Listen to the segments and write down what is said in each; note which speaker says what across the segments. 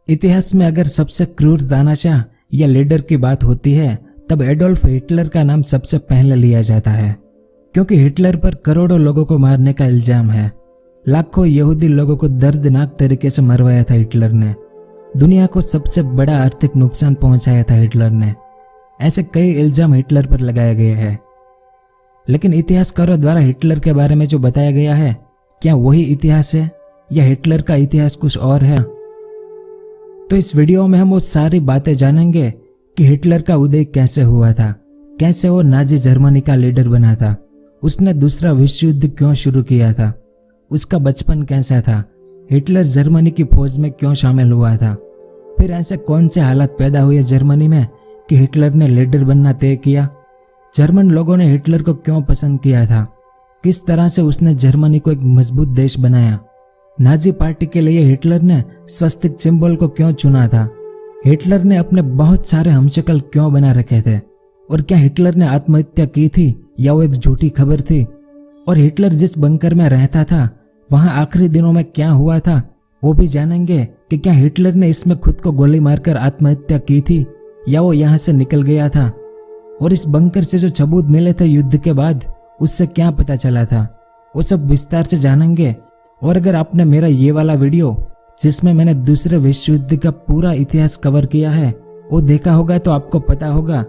Speaker 1: इतिहास में अगर सबसे क्रूर तानाशाह या लीडर की बात होती है तब एडोल्फ हिटलर का नाम सबसे पहले लिया जाता है, क्योंकि हिटलर पर करोड़ों लोगों को मारने का इल्जाम है। लाखों यहूदी लोगों को दर्दनाक तरीके से मरवाया था हिटलर ने। दुनिया को सबसे बड़ा आर्थिक नुकसान पहुंचाया था हिटलर ने। ऐसे कई इल्जाम हिटलर पर लगाए गए हैं। लेकिन इतिहासकारों द्वारा हिटलर के बारे में जो बताया गया है, क्या वही इतिहास है या हिटलर का इतिहास कुछ और है? तो इस वीडियो में हम वो सारी बातें जानेंगे कि हिटलर का उदय कैसे हुआ था, कैसे वो नाजी जर्मनी का लीडर बना था, उसने दूसरा विश्व युद्ध क्यों शुरू किया था, उसका बचपन कैसा था, हिटलर जर्मनी की फौज में क्यों शामिल हुआ था, फिर ऐसे कौन से हालात पैदा हुए जर्मनी में कि हिटलर ने लीडर बनना तय किया, जर्मन लोगों ने हिटलर को क्यों पसंद किया था, किस तरह से उसने जर्मनी को एक मजबूत देश बनाया, नाजी पार्टी के लिए हिटलर ने स्वस्तिक सिंबल को क्यों चुना था, हिटलर ने अपने बहुत सारे हमशक्ल क्यों बना रखे थे, और क्या हिटलर ने आत्महत्या की थी या वो एक झूठी खबर थी, और हिटलर जिस बंकर में रहता था वहां आखिरी दिनों में क्या हुआ था वो भी जानेंगे कि क्या हिटलर ने इसमें खुद को गोली मारकर आत्महत्या की थी या वो यहाँ से निकल गया था, और इस बंकर से जो सबूत मिले थे युद्ध के बाद उससे क्या पता चला था, वो सब विस्तार से जानेंगे। और अगर आपने मेरा ये वाला वीडियो जिसमें मैंने दूसरे विश्व युद्ध का पूरा इतिहास कवर किया है वो देखा होगा तो आपको पता होगा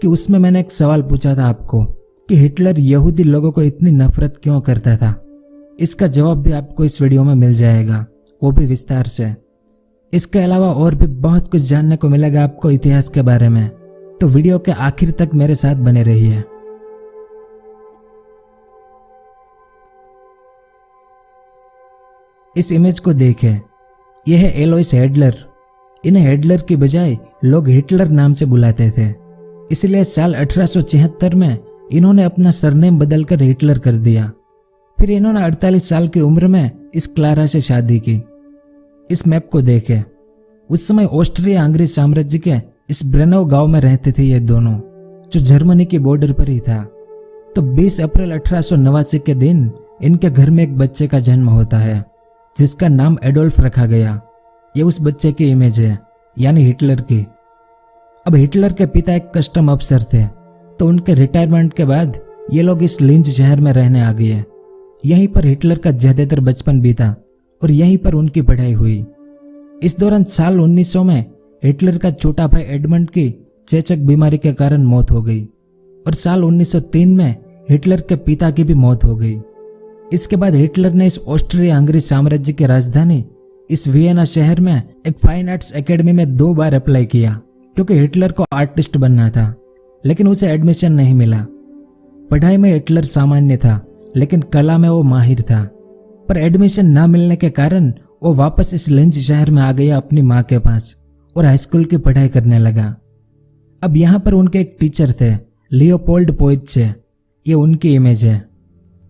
Speaker 1: कि उसमें मैंने एक सवाल पूछा था आपको कि हिटलर यहूदी लोगों को इतनी नफरत क्यों करता था। इसका जवाब भी आपको इस वीडियो में मिल जाएगा, वो भी विस्तार से। इसके अलावा और भी बहुत कुछ जानने को मिलेगा आपको इतिहास के बारे में, तो वीडियो के आखिर तक मेरे साथ बने रहिए। इस इमेज को देखें, यह है एलोइस हिटलर। इन्हें हिटलर की बजाय लोग हिटलर नाम से बुलाते थे, इसलिए साल 1876 में इन्होंने अपना सरनेम बदलकर हिटलर कर दिया। फिर इन्होंने 48 साल की उम्र में इस क्लारा से शादी की। इस मैप को देखें, उस समय ऑस्ट्रिया हंगरी साम्राज्य के इस ब्रेनोव गांव में रहते थे ये दोनों, जो जर्मनी की बॉर्डर पर ही था। तो 20 अप्रैल 1889 के दिन इनके घर में एक बच्चे का जन्म होता है जिसका नाम एडोल्फ रखा गया। ये उस बच्चे की इमेज है, यानी हिटलर की। अब हिटलर के पिता एक कस्टम अफसर थे, तो उनके रिटायरमेंट के बाद ये लोग इस लिंच शहर में रहने आ गए। यहीं पर हिटलर का ज्यादातर बचपन बीता और यहीं पर उनकी पढ़ाई हुई। इस दौरान साल 1900 में हिटलर का छोटा भाई एडमंड की चेचक बीमारी के कारण मौत हो गई, और साल 1903 में हिटलर के पिता की भी मौत हो गई। इसके बाद हिटलर ने इस ऑस्ट्रिया हंगरी साम्राज्य की राजधानी इस वियना शहर में एक फाइन आर्ट्स एकेडमी में 2 बार अप्लाई किया, क्योंकि हिटलर को आर्टिस्ट बनना था, लेकिन उसे एडमिशन नहीं मिला। पढ़ाई में हिटलर सामान्य था, लेकिन कला में वो माहिर था। पर एडमिशन न मिलने के कारण वो वापस इस लिंच शहर में आ गया अपनी माँ के पास और हाईस्कूल की पढ़ाई करने लगा। अब यहाँ पर उनके एक टीचर थे, लियोपोल्ड पोइत्जे। ये उनकी इमेज है।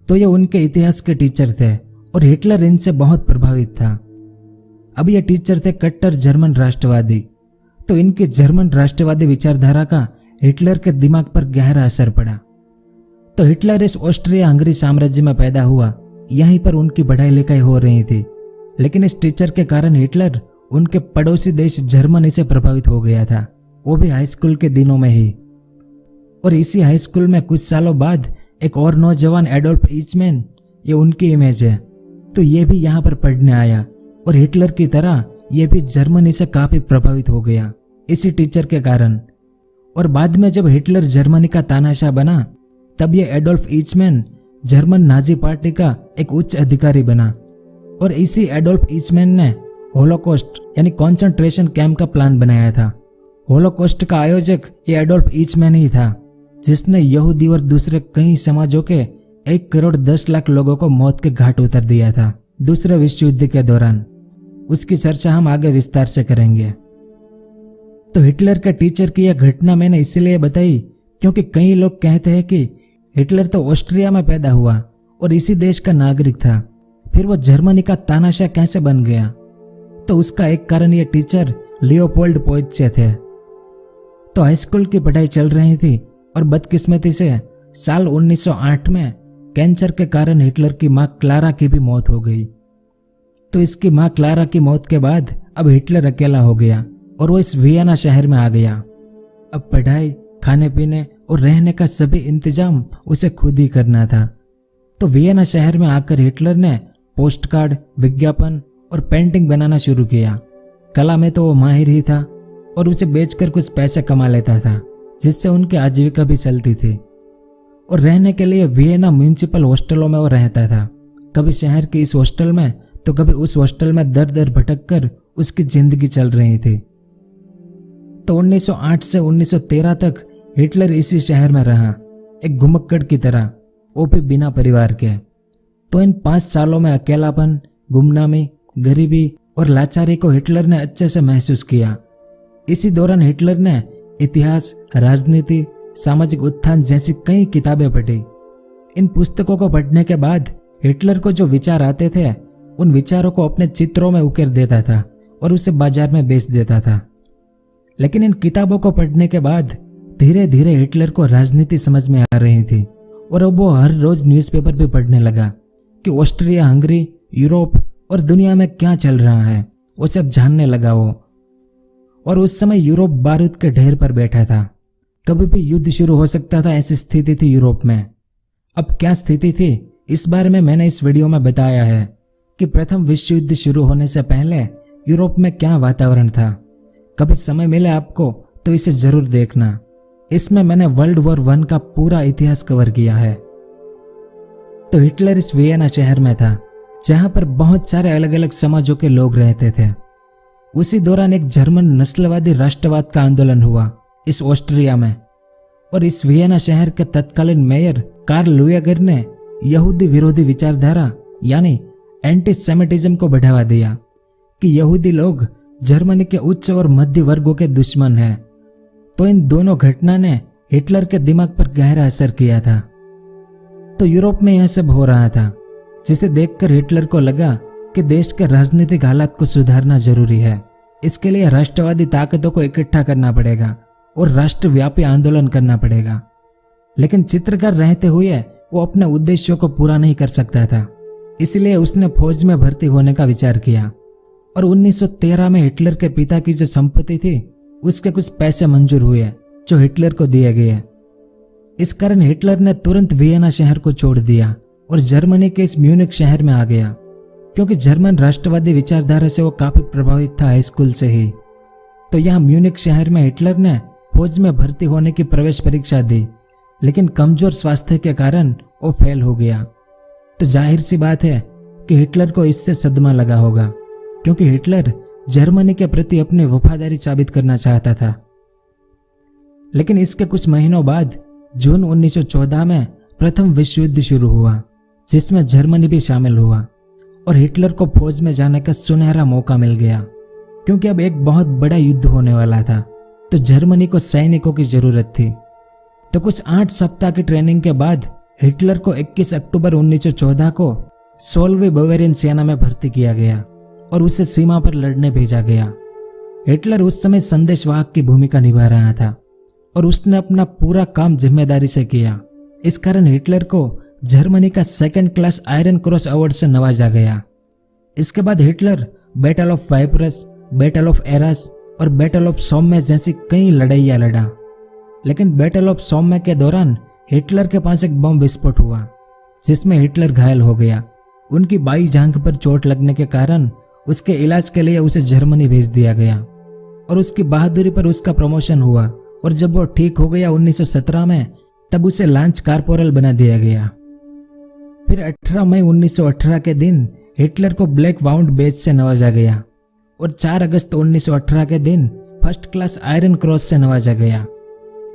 Speaker 1: तो ये उनके इतिहास के टीचर थे और हिटलर इनसे बहुत प्रभावित था। अब ये टीचर थे कट्टर जर्मन राष्ट्रवादी, तो इनकी जर्मन राष्ट्रवादी विचारधारा का हिटलर के दिमाग पर गहरा असर पड़ा। तो हिटलर इस ऑस्ट्रिया हंगरी साम्राज्य में पैदा हुआ, यहीं पर उनकी पढ़ाई लिखाई हो रही थी, लेकिन इस टीचर के कारण हिटलर उनके पड़ोसी देश जर्मनी से प्रभावित हो गया था, वो भी हाई स्कूल के दिनों में ही। और इसी हाई स्कूल में कुछ सालों बाद एक और नौजवान एडोल्फ ईचमैन, ये उनकी इमेज है, तो ये भी यहाँ पर पढ़ने आया और हिटलर की तरह ये भी जर्मनी से काफी प्रभावित हो गया इसी टीचर के कारण। और बाद में जब हिटलर जर्मनी का तानाशाह बना, तब ये Adolf Eichmann German Nazi party का एक उच्च अधिकारी बना, और इसी एडोल्फ ईचमैन ने होलोकॉस्ट यानी कॉन्सेंट्रेशन कैंप का प्लान बनाया था। होलोकॉस्ट का आयोजक ये एडोल्फ ईचमैन ही था, जिसने यहूदी और दूसरे कई समाजों के 1,10,00,000 लोगों को मौत के घाट उतर दिया था दूसरे विश्व युद्ध के दौरान। उसकी चर्चा हम आगे विस्तार से करेंगे। तो हिटलर के टीचर की यह घटना मैंने इसलिए बताई क्योंकि कई लोग कहते हैं कि हिटलर तो ऑस्ट्रिया में पैदा हुआ और इसी देश का नागरिक था, फिर वो जर्मनी का तानाशाह कैसे बन गया? तो उसका एक कारण ये टीचर लियोपोल्ड पोइत्जे थे। तो हाई स्कूल की पढ़ाई चल रही थी और बदकिस्मती से साल 1908 में कैंसर के कारण हिटलर की मां क्लारा की भी मौत हो गई। तो इसकी मां क्लारा की मौत के बाद अब हिटलर अकेला हो गया और वो इस वियना शहर में आ गया। अब पढ़ाई, खाने पीने और रहने का सभी इंतजाम उसे खुद ही करना था। तो वियना शहर में आकर हिटलर ने पोस्ट कार्ड, विज्ञापन और पेंटिंग बनाना शुरू किया। कला में तो वो माहिर ही था और उसे बेचकर कुछ पैसे कमा लेता था, जिससे उनकी आजीविका भी चलती थी। और रहने के लिए वियना म्यूनिसिपल हॉस्टलों में वो रहता था, कभी शहर के इस हॉस्टल में तो कभी उस हॉस्टल में दर दर भटक कर उसकी जिंदगी चल रही थी। तो 1908 से 1913 तक हिटलर इसी शहर में रहा, एक घुमक्कड़ की तरह, वो भी बिना परिवार के। तो इन 5 सालों में अकेलापन, गुमनामी, गरीबी और लाचारी को हिटलर ने अच्छे से महसूस किया। इसी दौरान हिटलर ने इतिहास, राजनीति, सामाजिक उत्थान जैसी कई किताबें पढ़ी। इन पुस्तकों को पढ़ने के बाद हिटलर को जो विचार आते थे, उन विचारों को अपने चित्रों में उकेर देता था और उसे बाजार में बेच देता था। लेकिन इन किताबों को पढ़ने के बाद धीरे धीरे हिटलर को राजनीति समझ में आ रही थी और अब वो हर रोज न्यूज़पेपर भी पढ़ने लगा कि ऑस्ट्रिया, हंगरी, यूरोप और दुनिया में क्या चल रहा है, वो सब जानने लगा वो। और उस समय यूरोप बारूद के ढेर पर बैठा था, कभी भी युद्ध शुरू हो सकता था, ऐसी स्थिति थी यूरोप में। अब क्या स्थिति थी, इस बारे में मैंने इस वीडियो में बताया है कि प्रथम विश्व युद्ध शुरू होने से पहले यूरोप में क्या वातावरण था। कभी समय मिले आपको तो इसे जरूर देखना। इसमें मैंने वर्ल्ड वॉर 1 का पूरा इतिहास कवर किया है। तो हिटलर इस वियना शहर में था, जहां पर बहुत सारे अलग अलग समाजों के लोग रहते थे। उसी दौरान एक जर्मन नस्लवादी राष्ट्रवाद का आंदोलन हुआ इस ऑस्ट्रिया में, और इस वियना शहर के तत्कालीन मेयर कार्ल लुयगर ने यहूदी विरोधी विचारधारा यानी एंटीसेमिटिज्म को बढ़ावा दिया कि यहूदी लोग जर्मनी के उच्च और मध्य वर्गों के दुश्मन हैं। तो इन दोनों घटना ने हिटलर के दिमाग पर गहरा असर किया था। तो यूरोप में यह सब हो रहा था, जिसे देखकर हिटलर को लगा कि देश के राजनीतिक हालात को सुधारना जरूरी है। इसके लिए राष्ट्रवादी ताकतों को इकट्ठा करना पड़ेगा और राष्ट्रव्यापी आंदोलन करना पड़ेगा। लेकिन चित्रकार रहते हुए वो अपने उद्देश्यों को पूरा नहीं कर सकता था, इसलिए उसने फौज में भर्ती होने का विचार किया। और 1913 में हिटलर के पिता की जो संपत्ति थी, उसके कुछ पैसे मंजूर हुए जो हिटलर को दिए गए। इस कारण हिटलर ने तुरंत वियना शहर को छोड़ दिया और जर्मनी के इस म्यूनिख शहर में आ गया, क्योंकि जर्मन राष्ट्रवादी विचारधारा से वो काफी प्रभावित था हाई स्कूल से ही। तो यहाँ म्यूनिख शहर में हिटलर ने फौज में भर्ती होने की प्रवेश परीक्षा दी, लेकिन कमजोर स्वास्थ्य के कारण वो फेल हो गया। तो जाहिर सी बात है कि हिटलर को इससे सदमा लगा होगा, क्योंकि हिटलर जर्मनी के प्रति अपनी वफादारी साबित करना चाहता था। लेकिन इसके कुछ महीनों बाद जून 1914 में प्रथम विश्व युद्ध शुरू हुआ, जिसमें जर्मनी भी शामिल हुआ और हिटलर को फौज में जाने का सुनहरा मौका मिल गया, क्योंकि अब एक बहुत बड़ा युद्ध होने वाला था। तो जर्मनी को सैनिकों की जरूरत थी। तो कुछ 8 सप्ताह की ट्रेनिंग के बाद हिटलर को 21 अक्टूबर 1914 को 16वीं बवेरियन सेना में भर्ती किया गया और उसे सीमा पर लड़ने भेजा गया। हिटलर उस समय संदेशवाहक की भूमिका निभा रहा था और उसने अपना पूरा काम जिम्मेदारी से किया। इस कारण हिटलर को जर्मनी का 2nd class iron cross award से नवाजा गया। इसके बाद Hitler battle of Ypres, battle of Arras और बैटल ऑफ सोmme जैसी कई लड़ाइयां लड़ा। लेकिन बैटल ऑफ सोmme के दौरान हिटलर के पास एक बम विस्फोट हुआ, जिसमें हिटलर घायल हो गया। उनकी बाई जांघ पर चोट लगने के कारण उसके इलाज के लिए उसे जर्मनी भेज दिया गया और उसकी बहादुरी पर उसका प्रमोशन हुआ। और जब वो ठीक हो गया 1917 में, तब उसे लांच कार्पोरल बना दिया गया। फिर 18 मई 1918 के दिन हिटलर को ब्लैक वाउंड बेज से नवाजा गया और 4 अगस्त 1918 के दिन 1st क्लास आयरन क्रॉस से नवाजा गया।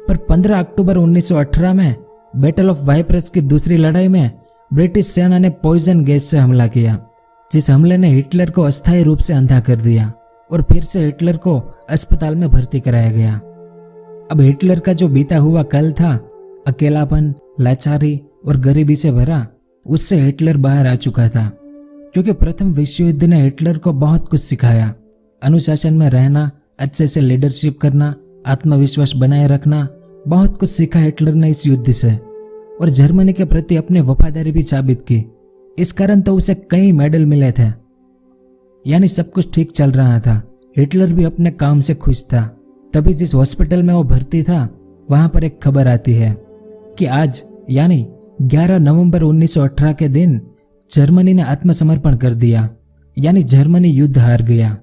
Speaker 1: पर 15 अक्टूबर 1918 में बैटल ऑफ वाइपरस की दूसरी लड़ाई में ब्रिटिश सेना ने पॉइजन गैस से हमला किया, जिस हमले ने हिटलर को अस्थायी रूप से अंधा कर दिया और फिर से हिटलर को अस्पताल में भर्ती कराया गया। अब हिटलर का जो बीता हुआ कल था, अकेलापन, लाचारी और गरीबी से भरा, उससे हिटलर बाहर आ चुका था, क्योंकि प्रथम विश्व युद्ध ने हिटलर को बहुत कुछ सिखाया। अनुशासन में रहना, अच्छे से लीडरशिप करना, आत्मविश्वास बनाए रखना, बहुत कुछ सीखा हिटलर ने इस युद्ध से और जर्मनी के प्रति अपनी वफादारी भी साबित की। इस कारण तो उसे कई मेडल मिले थे, यानी सब कुछ ठीक चल रहा था। हिटलर भी अपने काम से खुश था। तभी जिस हॉस्पिटल में वो भर्ती था वहां पर एक खबर आती है कि आज यानी 11 नवंबर 1918 के दिन जर्मनी ने आत्मसमर्पण कर दिया, यानी जर्मनी युद्ध हार गया।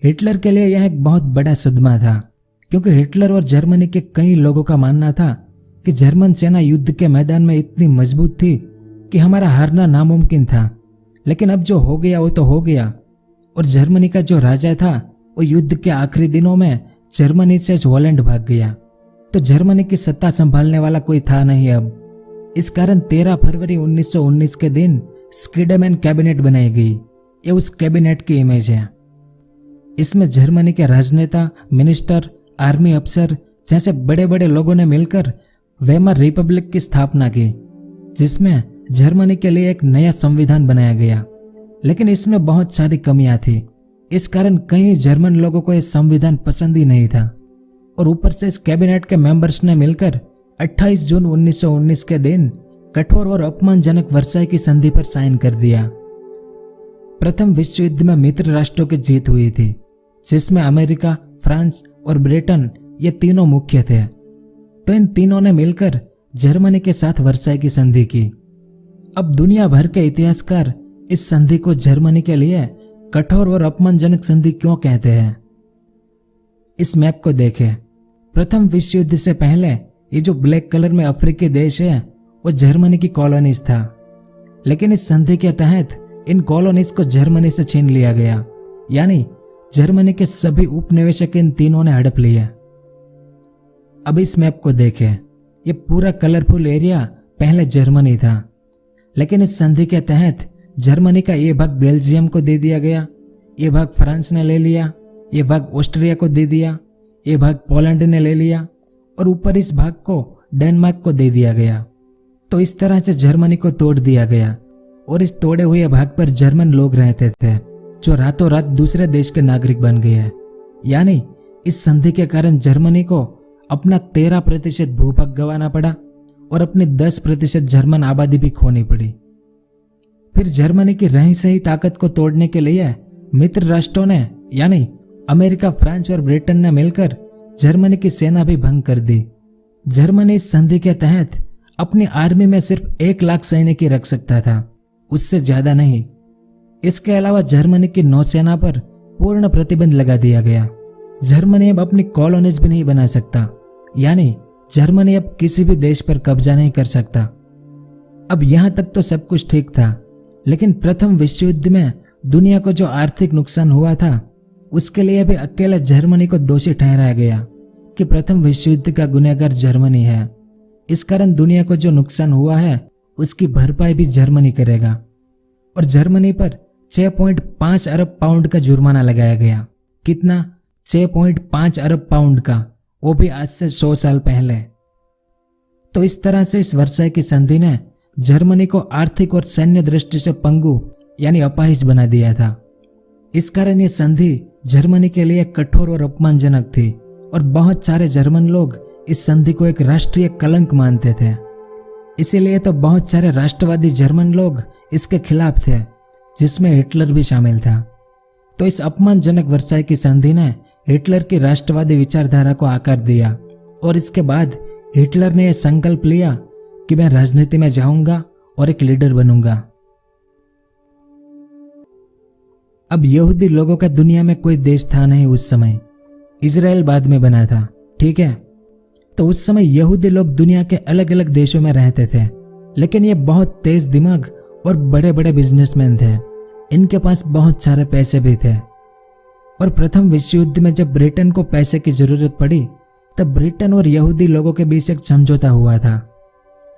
Speaker 1: हिटलर के लिए यह एक बहुत बड़ा सदमा था, क्योंकि हिटलर और जर्मनी के कई लोगों का मानना था कि जर्मन सेना युद्ध के मैदान में इतनी मजबूत थी कि हमारा हारना नामुमकिन था। लेकिन अब जो हो गया वो तो हो गया, और जर्मनी का जो राजा था वो युद्ध के आखिरी दिनों में जर्मनी से हॉलैंड भाग गया, तो जर्मनी की सत्ता संभालने वाला कोई था नहीं अब। इस कारण 13 फरवरी 1919 के दिन स्कीडमैन कैबिनेट बनाई गई। ये उस कैबिनेट की इमेज है। इसमें जर्मनी के राजनेता, मिनिस्टर, आर्मी अफसर जैसे बड़े बड़े लोगों ने मिलकर वेमर रिपब्लिक की स्थापना की, जिसमें जर्मनी के लिए एक नया संविधान बनाया गया। लेकिन इसमें बहुत सारी कमियां थी। इस कारण कई जर्मन लोगों को यह संविधान पसंद ही नहीं था, और ऊपर से इस कैबिनेट के मेंबर्स ने मिलकर 28 जून 1919 के दिन कठोर और अपमानजनक वर्साई की संधि पर साइन कर दिया। प्रथम विश्व युद्ध में मित्र राष्ट्रों की जीत हुई थी, जिसमें अमेरिका, फ्रांस और ब्रिटेन ये तीनों मुख्य थे। तो इन तीनों ने मिलकर जर्मनी के साथ वर्साई की संधि की। अब दुनिया भर के इतिहासकार इस संधि को जर्मनी के लिए कठोर और अपमानजनक संधि क्यों कहते हैं? इस मैप को देखें। प्रथम विश्व युद्ध से पहले ये जो ब्लैक कलर में अफ्रीकी देश है वो जर्मनी की कॉलोनीज था, लेकिन इस संधि के तहत इन कॉलोनीज को जर्मनी से छीन लिया गया, यानी जर्मनी के सभी उपनिवेशक इन तीनों ने हड़प लिए। अब इस मैप को देखें। ये पूरा कलरफुल एरिया पहले जर्मनी था, लेकिन इस संधि के तहत जर्मनी का ये भाग बेल्जियम को दे दिया गया, ये भाग फ्रांस ने ले लिया, ये भाग ऑस्ट्रिया को दे दिया, ये भाग पोलैंड ने ले लिया, और ऊपर इस भाग को डेनमार्क को दे दिया गया। तो इस तरह से जर्मनी को तोड़ दिया गया, और इस तोड़े हुए भाग पर जर्मन लोग रहते थे जो रातों रात दूसरे देश के नागरिक बन गए हैं। यानी इस संधि के कारण जर्मनी को अपना 13% भूभाग गंवाना पड़ा और अपनी 10% जर्मन आबादी भी खोनी पड़ी। फिर जर्मनी की रही सही ताकत को तोड़ने के लिए मित्र राष्ट्रों ने यानी अमेरिका, फ्रांस और ब्रिटेन ने मिलकर जर्मनी की सेना भी भंग कर दी। जर्मनी इस संधि के तहत अपनी आर्मी में सिर्फ 1 लाख सैनिक ही रख सकता था, उससे ज्यादा नहीं। इसके अलावा जर्मनी की नौसेना पर पूर्ण प्रतिबंध लगा दिया गया। जर्मनी अब अपनी कॉलोनीज भी नहीं बना सकता, यानी जर्मनी अब किसी भी देश पर कब्जा नहीं कर सकता। अब यहां तक तो सब कुछ ठीक था, लेकिन प्रथम विश्व युद्ध में दुनिया को जो आर्थिक नुकसान हुआ था उसके लिए भी अकेले जर्मनी को दोषी ठहराया गया कि प्रथम विश्व युद्ध का गुनहगार जर्मनी है। इस कारण दुनिया को जो नुकसान हुआ है उसकी भरपाई भी जर्मनी करेगा, और जर्मनी पर 6.5 अरब पाउंड का जुर्माना लगाया गया। कितना? 6.5 अरब पाउंड का, वो भी आज से 100 साल पहले। तो इस तरह से इस वर्साई की संधि ने जर्मनी को आर्थिक और सैन्य दृष्टि से पंगु यानी अपाहिज बना दिया था। इस कारण ये संधि जर्मनी के लिए कठोर और अपमानजनक थी, और बहुत सारे जर्मन लोग इस संधि को एक राष्ट्रीय कलंक मानते थे। इसीलिए तो बहुत सारे राष्ट्रवादी जर्मन लोग इसके खिलाफ थे, जिसमें हिटलर भी शामिल था। तो इस अपमानजनक वर्साई की संधि ने हिटलर की राष्ट्रवादी विचारधारा को आकार दिया, और इसके बाद हिटलर ने यह संकल्प लिया कि मैं राजनीति में जाऊंगा और एक लीडर बनूंगा। अब यहूदी लोगों का दुनिया में कोई देश था नहीं उस समय, इजराइल बाद में बना था, ठीक है। तो उस समय यहूदी लोग दुनिया के अलग अलग देशों में रहते थे, लेकिन ये बहुत तेज दिमाग और बड़े बड़े बिजनेसमैन थे। इनके पास बहुत सारे पैसे भी थे, और प्रथम विश्व युद्ध में जब ब्रिटेन को पैसे की जरूरत पड़ी तब ब्रिटेन और यहूदी लोगों के बीच एक समझौता हुआ था।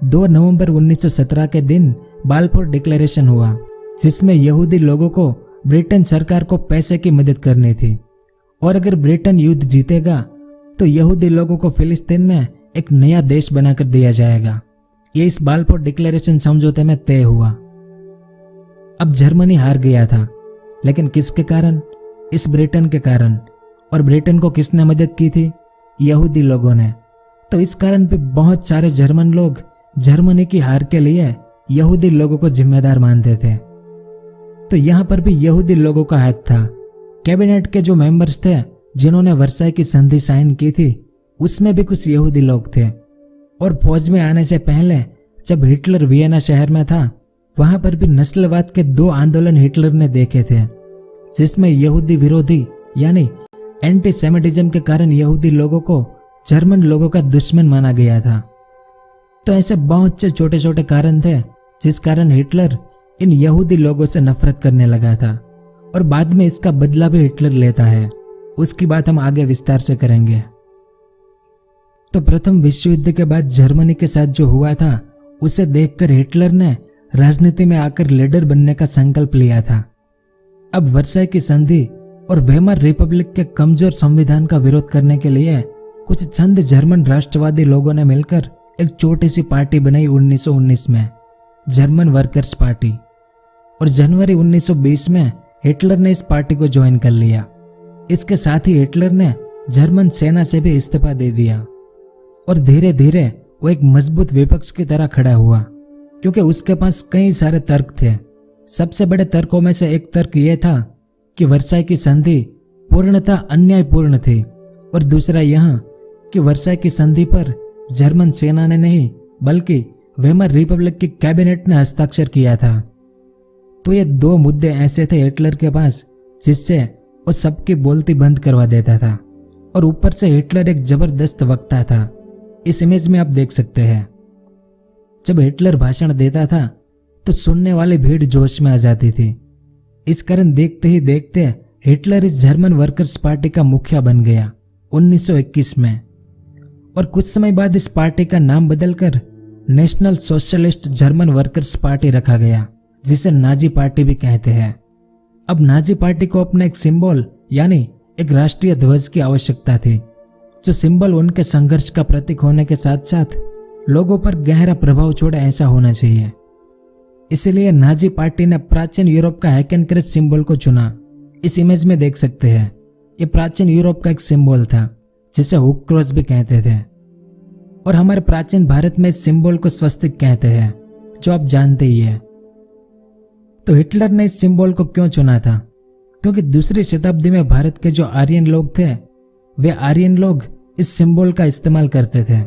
Speaker 1: 2 नवंबर 1917 के दिन बालफोर डिक्लेरेशन हुआ, जिसमें यहूदी लोगों को ब्रिटेन सरकार को पैसे की मदद करनी थी, और अगर ब्रिटेन युद्ध जीतेगा तो यहूदी लोगों को फिलिस्तीन में एक नया देश बनाकर दिया जाएगा। ये इस बालफोर डिक्लेरेशन समझौते में तय हुआ। अब जर्मनी हार गया था, लेकिन किसके कारण? इस ब्रिटेन के कारण। और ब्रिटेन को किसने मदद की थी? यहूदी लोगों ने। तो इस कारण भी बहुत सारे जर्मन लोग जर्मनी की हार के लिए यहूदी लोगों को जिम्मेदार मानते थे। तो यहां पर भी यहूदी लोगों का हाथ था, कैबिनेट के जो मेंबर्स थे जिन्होंने वर्साई की संधि साइन की थी, उसमें भी कुछ यहूदी लोग थे। और फौज में आने से पहले जब हिटलर वियना शहर में था, वहां पर भी नस्लवाद के 2 आंदोलन हिटलर ने देखे थे, जिसमें यहूदी विरोधी यानी एंटीसेमिटिज्म के कारण यहूदी लोगों को जर्मन लोगों का दुश्मन माना गया था। तो ऐसे बहुत से छोटे छोटे कारण थे जिस कारण हिटलर इन यहूदी लोगों से नफरत करने लगा था, और बाद में इसका बदला भी हिटलर लेता है। उसकी बात हम आगे विस्तार से करेंगे। तो प्रथम विश्व युद्ध के बाद जर्मनी के साथ जो हुआ था, उसे देखकर हिटलर ने राजनीति में आकर लीडर बनने का संकल्प लिया था। अब वर्साई की संधि और वेमर रिपब्लिक के कमजोर संविधान का विरोध करने के लिए कुछ चंद जर्मन राष्ट्रवादी लोगों ने मिलकर एक छोटी सी पार्टी बनाई 1919 में, जर्मन वर्कर्स पार्टी। और जनवरी 1920 में हिटलर ने इस पार्टी को ज्वाइन कर लिया। इसके साथ ही हिटलर ने जर्मन सेना से भी इस्तीफा दे दिया और धीरे धीरे वो एक मजबूत विपक्ष की तरह खड़ा हुआ, क्योंकि उसके पास कई सारे तर्क थे। सबसे बड़े तर्कों में से एक तर्क यह था कि वर्साई की संधि पूर्णतः अन्यायपूर्ण थी, और दूसरा यह कि वर्साई की संधि पर जर्मन सेना ने नहीं बल्कि वेमर रिपब्लिक की कैबिनेट ने हस्ताक्षर किया था। तो ये 2 मुद्दे ऐसे थे हिटलर के पास जिससे वो सबकी बोलती बंद करवा देता था। और ऊपर से हिटलर एक जबरदस्त वक्ता था। इस इमेज में आप देख सकते हैं, जब हिटलर भाषण देता था तो सुनने वाली भीड़ जोश में आ जाती थी। इस कारण देखते ही देखते हिटलर इस जर्मन वर्कर्स पार्टी का मुखिया बन गया 1921 में। और कुछ समय बाद इस पार्टी का नाम बदलकर national socialist German workers party रखा गया, जिसे नाजी पार्टी भी कहते हैं। अब नाजी पार्टी को अपना एक सिंबल यानी एक राष्ट्रीय ध्वज की आवश्यकता थी, जो सिंबल उनके संघर्ष का प्रतीक होने के साथ साथ लोगों पर गहरा प्रभाव छोड़े ऐसा होना चाहिए। इसलिए नाजी पार्टी ने प्राचीन यूरोप का हैकेनक्रेस सिंबल को चुना। इस इमेज में देख सकते हैं, ये प्राचीन यूरोप का एक सिंबल था जिसे हुक क्रॉस भी कहते थे। और हमारे प्राचीन भारत में इस सिंबल को स्वस्तिक कहते हैं, जो आप जानते ही है। तो हिटलर ने इस सिंबल को क्यों चुना था? क्योंकि दूसरी शताब्दी में भारत के जो आर्यन लोग थे, वे आर्यन लोग इस सिंबल का इस्तेमाल करते थे।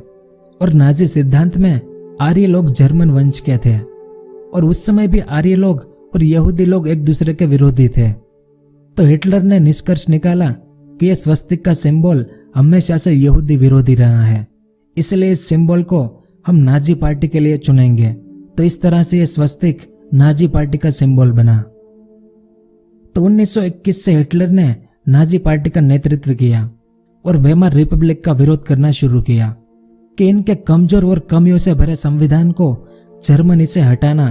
Speaker 1: और नाजी सिद्धांत में आर्य लोग जर्मन वंश के थे, और उस समय भी आर्य लोग और यहूदी लोग एक दूसरे के विरोधी थे। तो हिटलर ने निष्कर्ष निकाला कि यह स्वस्तिक का सिंबल हमेशा से यहूदी विरोधी रहा है, इसलिए इस सिंबल को हम नाजी पार्टी के लिए चुनेंगे। तो इस तरह से यह स्वस्तिक नाजी पार्टी का सिंबल बना। तो 1921 से हिटलर ने नाजी पार्टी का नेतृत्व किया और वेमर रिपब्लिक का विरोध करना शुरू किया कि इनके कमजोर और कमियों से भरे संविधान को जर्मनी से हटाना।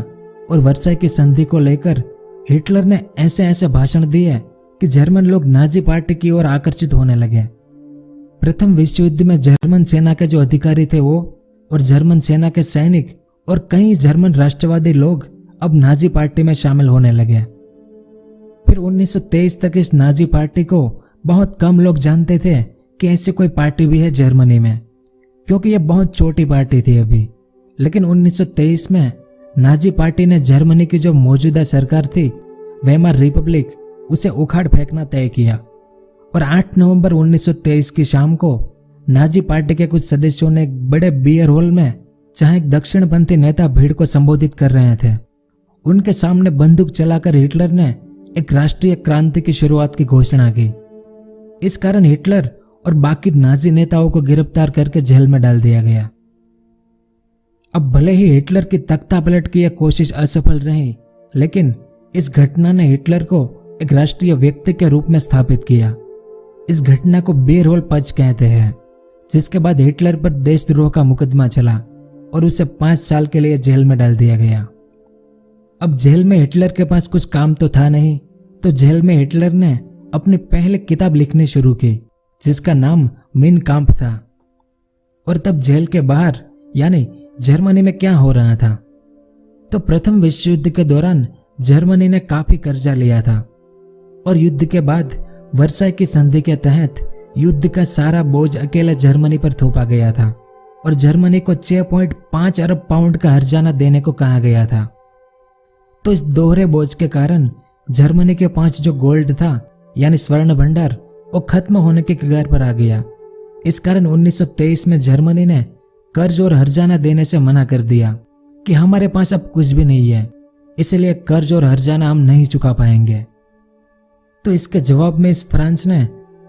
Speaker 1: और वर्साई की संधि को लेकर हिटलर ने ऐसे ऐसे भाषण दिए कि जर्मन लोग नाजी पार्टी की ओर आकर्षित होने लगे। प्रथम विश्व युद्ध में जर्मन सेना के जो अधिकारी थे वो और जर्मन सेना के सैनिक और कई जर्मन राष्ट्रवादी लोग अब नाजी पार्टी में शामिल होने लगे। फिर 1923 तक इस नाजी पार्टी को बहुत कम लोग जानते थे कि ऐसी कोई पार्टी भी है जर्मनी में, क्योंकि यह बहुत छोटी पार्टी थी अभी। लेकिन 1923 में नाजी पार्टी ने जर्मनी की जो मौजूदा सरकार थी वेमर रिपब्लिक, उसे उखाड़ फेंकना तय किया। और 8 नवंबर 1923 की शाम को नाजी पार्टी के कुछ सदस्यों ने एक बड़े बियर हॉल में, जहां एक दक्षिणपंथी नेता भीड़ को संबोधित कर रहे थे, उनके सामने बंदूक चलाकर हिटलर ने एक राष्ट्रीय क्रांति की शुरुआत की घोषणा की। इस कारण हिटलर और बाकी नाजी नेताओं को गिरफ्तार करके जेल में डाल दिया गया। अब भले ही हिटलर की तख्तापलट की यह कोशिश असफल रही, लेकिन इस घटना ने हिटलर को एक राष्ट्रीय व्यक्ति के रूप में स्थापित किया। इस घटना को बियर हॉल पच कहते हैं, जिसके बाद हिटलर पर देशद्रोह का मुकदमा चला और उसे 5 साल के लिए जेल में डाल दिया गया। अब जेल में हिटलर के पास कुछ काम तो था नहीं, तो जेल में हिटलर ने अपनी पहली किताब लिखनी शुरू की, जिसका नाम मीन काम्फ था। और तब जेल के बाहर यानी जर्मनी में क्या हो रहा था? तो प्रथम विश्व युद्ध के दौरान जर्मनी ने काफी कर्जा लिया था और युद्ध के बाद वर्साई की संधि के तहत युद्ध का सारा बोझ अकेले जर्मनी पर थोपा गया था और जर्मनी को 6.5 अरब पाउंड का हर्जाना देने को कहा गया था। तो इस दोहरे बोझ के कारण जर्मनी के पास जो गोल्ड था यानी स्वर्ण भंडार वो खत्म होने के कगार पर आ गया। इस कारण 1923 में जर्मनी ने कर्ज और हर्जाना देने से मना कर दिया कि हमारे पास अब कुछ भी नहीं है, इसलिए कर्ज और हर्जाना हम नहीं चुका पाएंगे। तो इसके जवाब में इस फ्रांस ने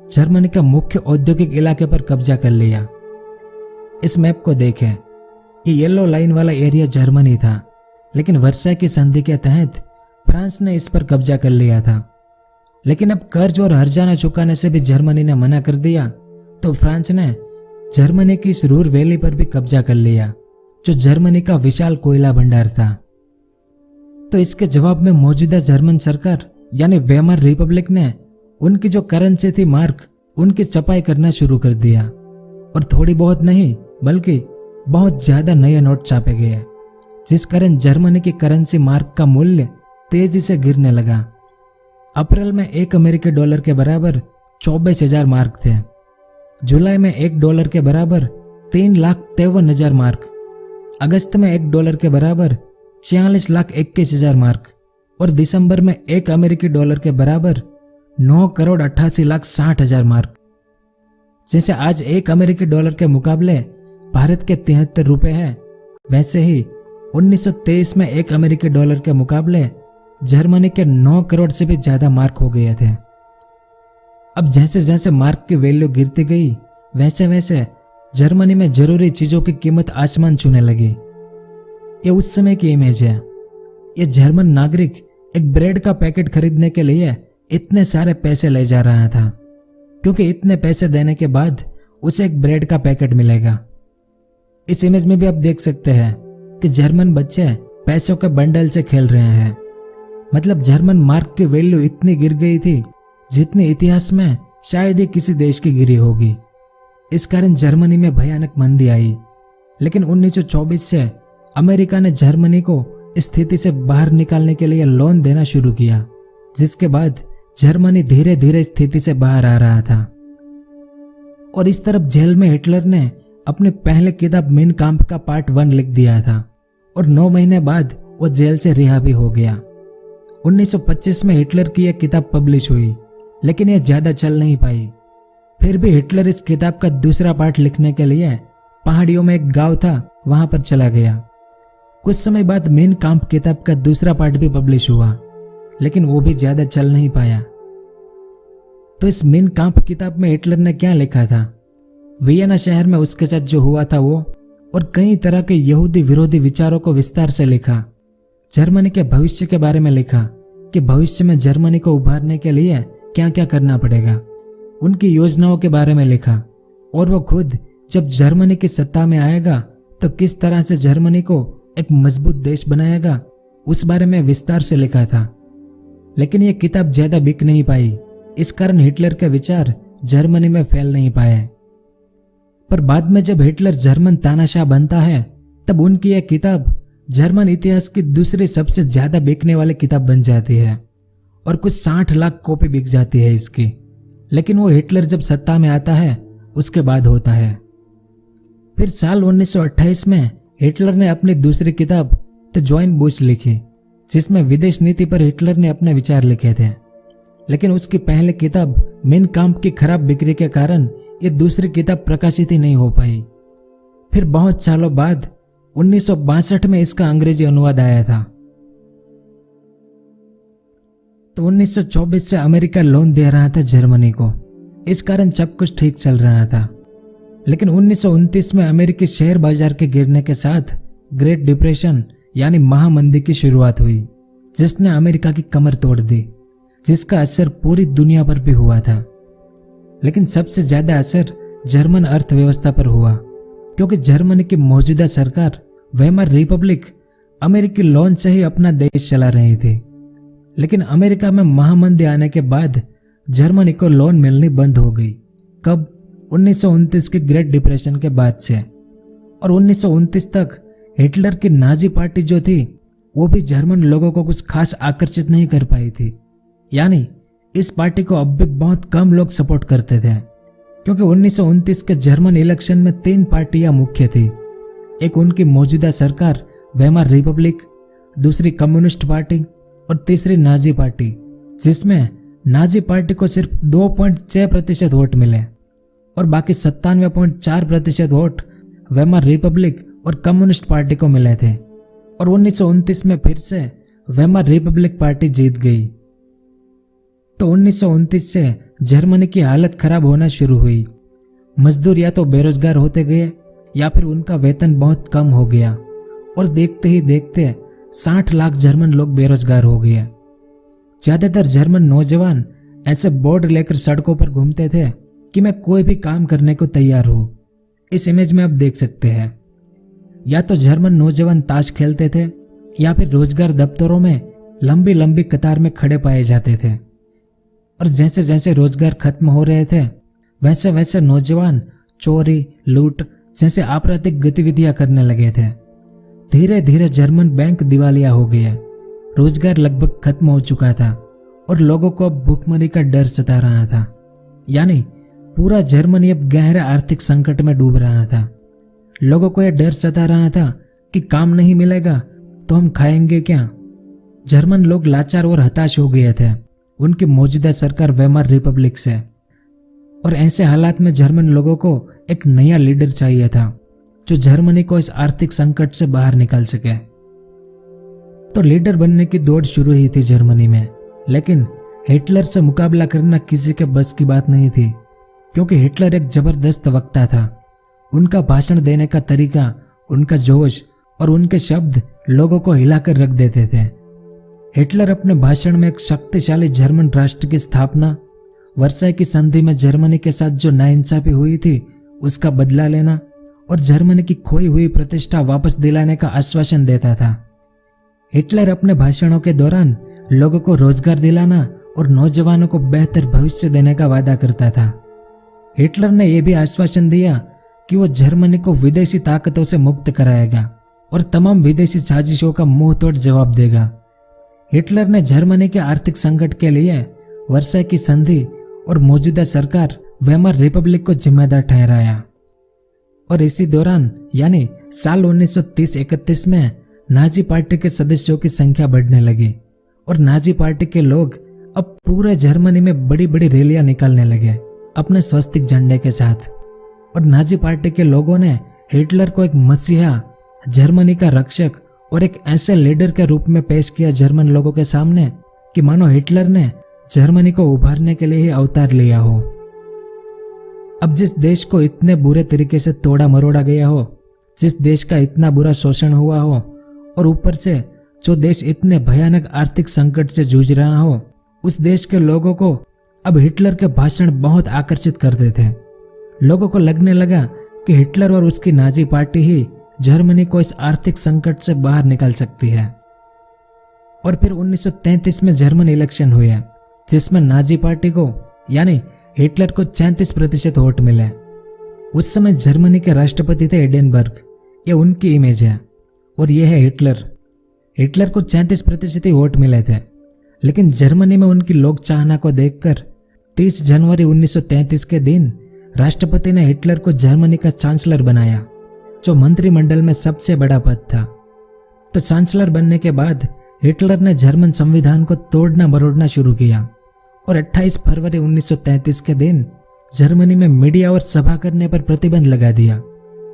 Speaker 1: जर्मनी का मुख्य औद्योगिक इलाके पर कब्जा कर लिया। इस मैप को देखें, ये येलो लाइन वाला एरिया जर्मनी था, लेकिन वर्साई की संधि के तहत फ्रांस ने इस पर कब्जा कर लिया था। लेकिन अब कर्ज और हर्जाना चुकाने से भी जर्मनी ने मना कर दिया, तो फ्रांस ने जर्मनी की इस रूर वैली पर भी कब्जा कर लिया, जो जर्मनी का विशाल कोयला भंडार था। तो इसके जवाब में मौजूदा जर्मन सरकार यानी वेमर रिपब्लिक ने उनकी जो करेंसी थी मार्क, उनकी छपाई करना शुरू कर दिया और थोड़ी बहुत नहीं बल्कि बहुत ज्यादा नए नोट छापे गए, जिस कारण जर्मनी की करेंसी मार्क का मूल्य तेजी से गिरने लगा। अप्रैल में $1 के बराबर 24,000 मार्क थे। जुलाई में $1 के बराबर 3,53,000 मार्क, अगस्त में $1 के बराबर 46,21,000 मार्क और दिसंबर में $1 के बराबर 9,88,60,000 मार्क। जैसे आज $1 के मुकाबले भारत के 73 रुपए है, वैसे ही 1923 में $1 के मुकाबले जर्मनी के 9 करोड़ से भी ज्यादा मार्क हो गए थे। अब जैसे जैसे मार्क की वैल्यू गिरती गई, वैसे वैसे जर्मनी में जरूरी चीजों की कीमत आसमान छूने लगी। ये उस समय की इमेज है। ये जर्मन नागरिक एक ब्रेड का पैकेट खरीदने के लिए इतने सारे पैसे ले जा रहा था, क्योंकि इतने पैसे देने के बाद उसे एक ब्रेड का पैकेट मिलेगा। इस इमेज में भी आप देख सकते हैं कि जर्मन बच्चे पैसों के बंडल से खेल रहे हैं। मतलब जर्मन मार्क की वैल्यू इतनी गिर गई थी जितनी इतिहास में शायद ही किसी देश की गिरी होगी। इस कारण जर्मनी में भयानक मंदी आई। लेकिन 1924 से अमेरिका ने जर्मनी को इस स्थिति से बाहर निकालने के लिए लोन देना शुरू किया, जिसके बाद जर्मनी धीरे धीरे स्थिति से बाहर आ रहा था। और इस तरफ जेल में हिटलर ने अपनी पहले किताब मेन काम्प का पार्ट 1 लिख दिया था और 9 महीने बाद वो जेल से रिहा भी हो गया। 1925 में हिटलर की यह किताब पब्लिश हुई, लेकिन यह ज्यादा चल नहीं पाई। फिर भी हिटलर इस किताब का दूसरा पार्ट लिखने के लिए पहाड़ियों में एक गांव था, वहां पर चला गया। कुछ समय बाद मेन काम्प किताब का दूसरा पार्ट भी पब्लिश हुआ, लेकिन वो भी ज्यादा चल नहीं पाया। तो इस मेन काम्प किताब में हिटलर ने क्या लिखा था, वियना शहर में उसके साथ जो हुआ था वो, और कई तरह के यहूदी विरोधी विचारों को विस्तार से लिखा। जर्मनी के भविष्य के बारे में लिखा कि भविष्य में जर्मनी को उभारने के लिए क्या क्या करना पड़ेगा। उनकी योजनाओं के बारे में लिखा और वो खुद जब जर्मनी की सत्ता में आएगा तो किस तरह से जर्मनी को एक मजबूत देश बनाएगा, उस बारे में विस्तार से लिखा था। लेकिन यह किताब ज्यादा बिक नहीं पाई, इस कारण हिटलर के विचार जर्मनी में फैल नहीं पाए। पर बाद में जब हिटलर जर्मन तानाशाह बनता है, तब उनकी यह किताब जर्मन इतिहास की दूसरी सबसे ज्यादा बिकने वाली किताब बन जाती है और कुछ 60 लाख कॉपी बिक जाती है इसकी। लेकिन वो हिटलर जब सत्ता में आता है उसके बाद होता है। फिर साल 1928 में हिटलर ने अपनी दूसरी किताब द जॉइन बुश लिखी, जिसमें विदेश नीति पर हिटलर ने अपने विचार लिखे थे। लेकिन उसकी पहली किताब मेन काम्प की खराब बिक्री के कारण ये दूसरी किताब प्रकाशित ही नहीं हो पाई। फिर बहुत सालों बाद 1962 में इसका अंग्रेजी अनुवाद आया था। तो 1924 से अमेरिका लोन दे रहा था जर्मनी को, इस कारण सब कुछ ठीक चल रहा था। लेकिन 1929 में अमेरिकी शेयर बाजार के गिरने के साथ ग्रेट डिप्रेशन यानी महामंदी की शुरुआत हुई, जिसने अमेरिका की कमर तोड़ दी, जिसका असर पूरी दुनिया पर भी हुआ था। लेकिन सबसे ज्यादा असर जर्मन अर्थव्यवस्था पर हुआ, क्योंकि जर्मनी की मौजूदा सरकार वेमर रिपब्लिक अमेरिकी लोन से ही अपना देश चला रही थी। लेकिन अमेरिका में महामंदी आने के बाद जर्मनी को लोन मिलनी बंद हो गई। कब? 1929 के ग्रेट डिप्रेशन के बाद से। और 1929 तक हिटलर की नाजी पार्टी जो थी वो भी जर्मन लोगों को कुछ खास आकर्षित नहीं कर पाई थी। यानी इस पार्टी को अब भी बहुत कम लोग सपोर्ट करते थे, क्योंकि 1929 के जर्मन इलेक्शन में 3 पार्टियां मुख्य थी। एक उनकी मौजूदा सरकार वेमर रिपब्लिक, दूसरी कम्युनिस्ट पार्टी और तीसरी नाजी पार्टी, जिसमें नाजी पार्टी को सिर्फ 2.6% वोट मिले और बाकी 97.4% वोट वेमर रिपब्लिक और कम्युनिस्ट पार्टी को मिले थे और 1929 में फिर से वेमर रिपब्लिक पार्टी जीत गई। तो 1929 से जर्मनी की हालत खराब होना शुरू हुई। मजदूर या तो बेरोजगार होते गए या फिर उनका वेतन बहुत कम हो गया और देखते ही देखते 60 लाख जर्मन लोग बेरोजगार हो गए। ज्यादातर जर्मन नौजवान ऐसे बोर्ड लेकर सड़कों पर घूमते थे कि मैं कोई भी काम करने को तैयार हूं। इस इमेज में आप देख सकते हैं। या तो जर्मन नौजवान ताश खेलते थे या फिर रोजगार दफ्तरों में लंबी लंबी कतार में खड़े पाए जाते थे और जैसे जैसे रोजगार खत्म हो रहे थे वैसे वैसे नौजवान चोरी, लूट जैसे आपराधिक गतिविधियां करने लगे थे। धीरे धीरे जर्मन बैंक दिवालिया हो गया, रोजगार लगभग खत्म हो चुका था और लोगों को अब भूखमरी का डर सता रहा था। यानी पूरा जर्मनी अब गहरे आर्थिक संकट में डूब रहा था। लोगों को यह डर सता रहा था कि काम नहीं मिलेगा तो हम खाएंगे क्या। जर्मन लोग लाचार और हताश हो गए थे उनकी मौजूदा सरकार वेमर रिपब्लिक से। और ऐसे हालात में जर्मन लोगों को एक नया लीडर चाहिए था जो जर्मनी को इस आर्थिक संकट से बाहर निकाल सके। तो लीडर बनने की दौड़ शुरू ही थी जर्मनी में, लेकिन हिटलर से मुकाबला करना किसी के बस की बात नहीं थी क्योंकि हिटलर एक जबरदस्त वक्ता था। उनका भाषण देने का तरीका, उनका जोश और उनके शब्द लोगों को हिलाकर रख देते थे। हिटलर अपने भाषण में एक शक्तिशाली जर्मन राष्ट्र की स्थापना, वर्साई की संधि में जर्मनी के साथ जो नाइंसाफी हुई थी उसका बदला लेना और जर्मनी की खोई हुई प्रतिष्ठा वापस दिलाने का आश्वासन देता था। हिटलर अपने भाषणों के दौरान लोगों को रोजगार दिलाना और नौजवानों को बेहतर भविष्य देने का वादा करता था। हिटलर ने यह भी आश्वासन दिया कि वो जर्मनी को विदेशी ताकतों से मुक्त कराएगा और तमाम विदेशी साजिशों का मुंह तोड़ जवाब देगा। हिटलर ने जर्मनी के आर्थिक संकट के लिए वर्साई की संधि और मौजूदा सरकार वेमर रिपब्लिक को जिम्मेदार ठहराया। और इसी दौरान यानी साल 1930-31 में नाजी पार्टी के सदस्यों की संख्या बढ़ने लगी और नाजी पार्टी के लोग अब पूरे जर्मनी में बड़ी बड़ी रैलियां निकालने लगे अपने स्वस्तिक झंडे के साथ। और नाजी पार्टी के लोगों ने हिटलर को एक मसीहा, जर्मनी का रक्षक और एक ऐसे लीडर के रूप में पेश किया जर्मन लोगों के सामने कि मानो हिटलर ने जर्मनी को उभारने के लिए ही अवतार लिया हो। अब जिस देश को इतने बुरे तरीके से तोड़ा मरोड़ा गया हो, जिस देश का इतना बुरा शोषण हुआ हो और ऊपर से जो देश इतने भयानक आर्थिक संकट से जूझ रहा हो, उस देश के लोगों को अब हिटलर के भाषण बहुत आकर्षित करते थे। लोगों को लगने लगा कि हिटलर और उसकी नाजी पार्टी ही जर्मनी को इस आर्थिक संकट से बाहर निकाल सकती है। और फिर 1933 में जर्मन इलेक्शन हुए जिसमें नाजी पार्टी को यानी हिटलर को 33% वोट मिले। उस समय जर्मनी के राष्ट्रपति थे हिडेनबर्ग, ये उनकी इमेज है और यह है हिटलर। हिटलर को 33% ही वोट मिले थे, लेकिन जर्मनी में उनकी लोक चाहना को देखकर 30 जनवरी 1933 के दिन राष्ट्रपति ने हिटलर को जर्मनी का चांसलर बनाया, जो मंत्रिमंडल में सबसे बड़ा पद था। तो चांसलर बनने के बाद हिटलर ने जर्मन संविधान को तोड़ना मरोड़ना शुरू किया और 28 फरवरी 1933 के दिन जर्मनी में मीडिया और सभा करने पर प्रतिबंध लगा दिया।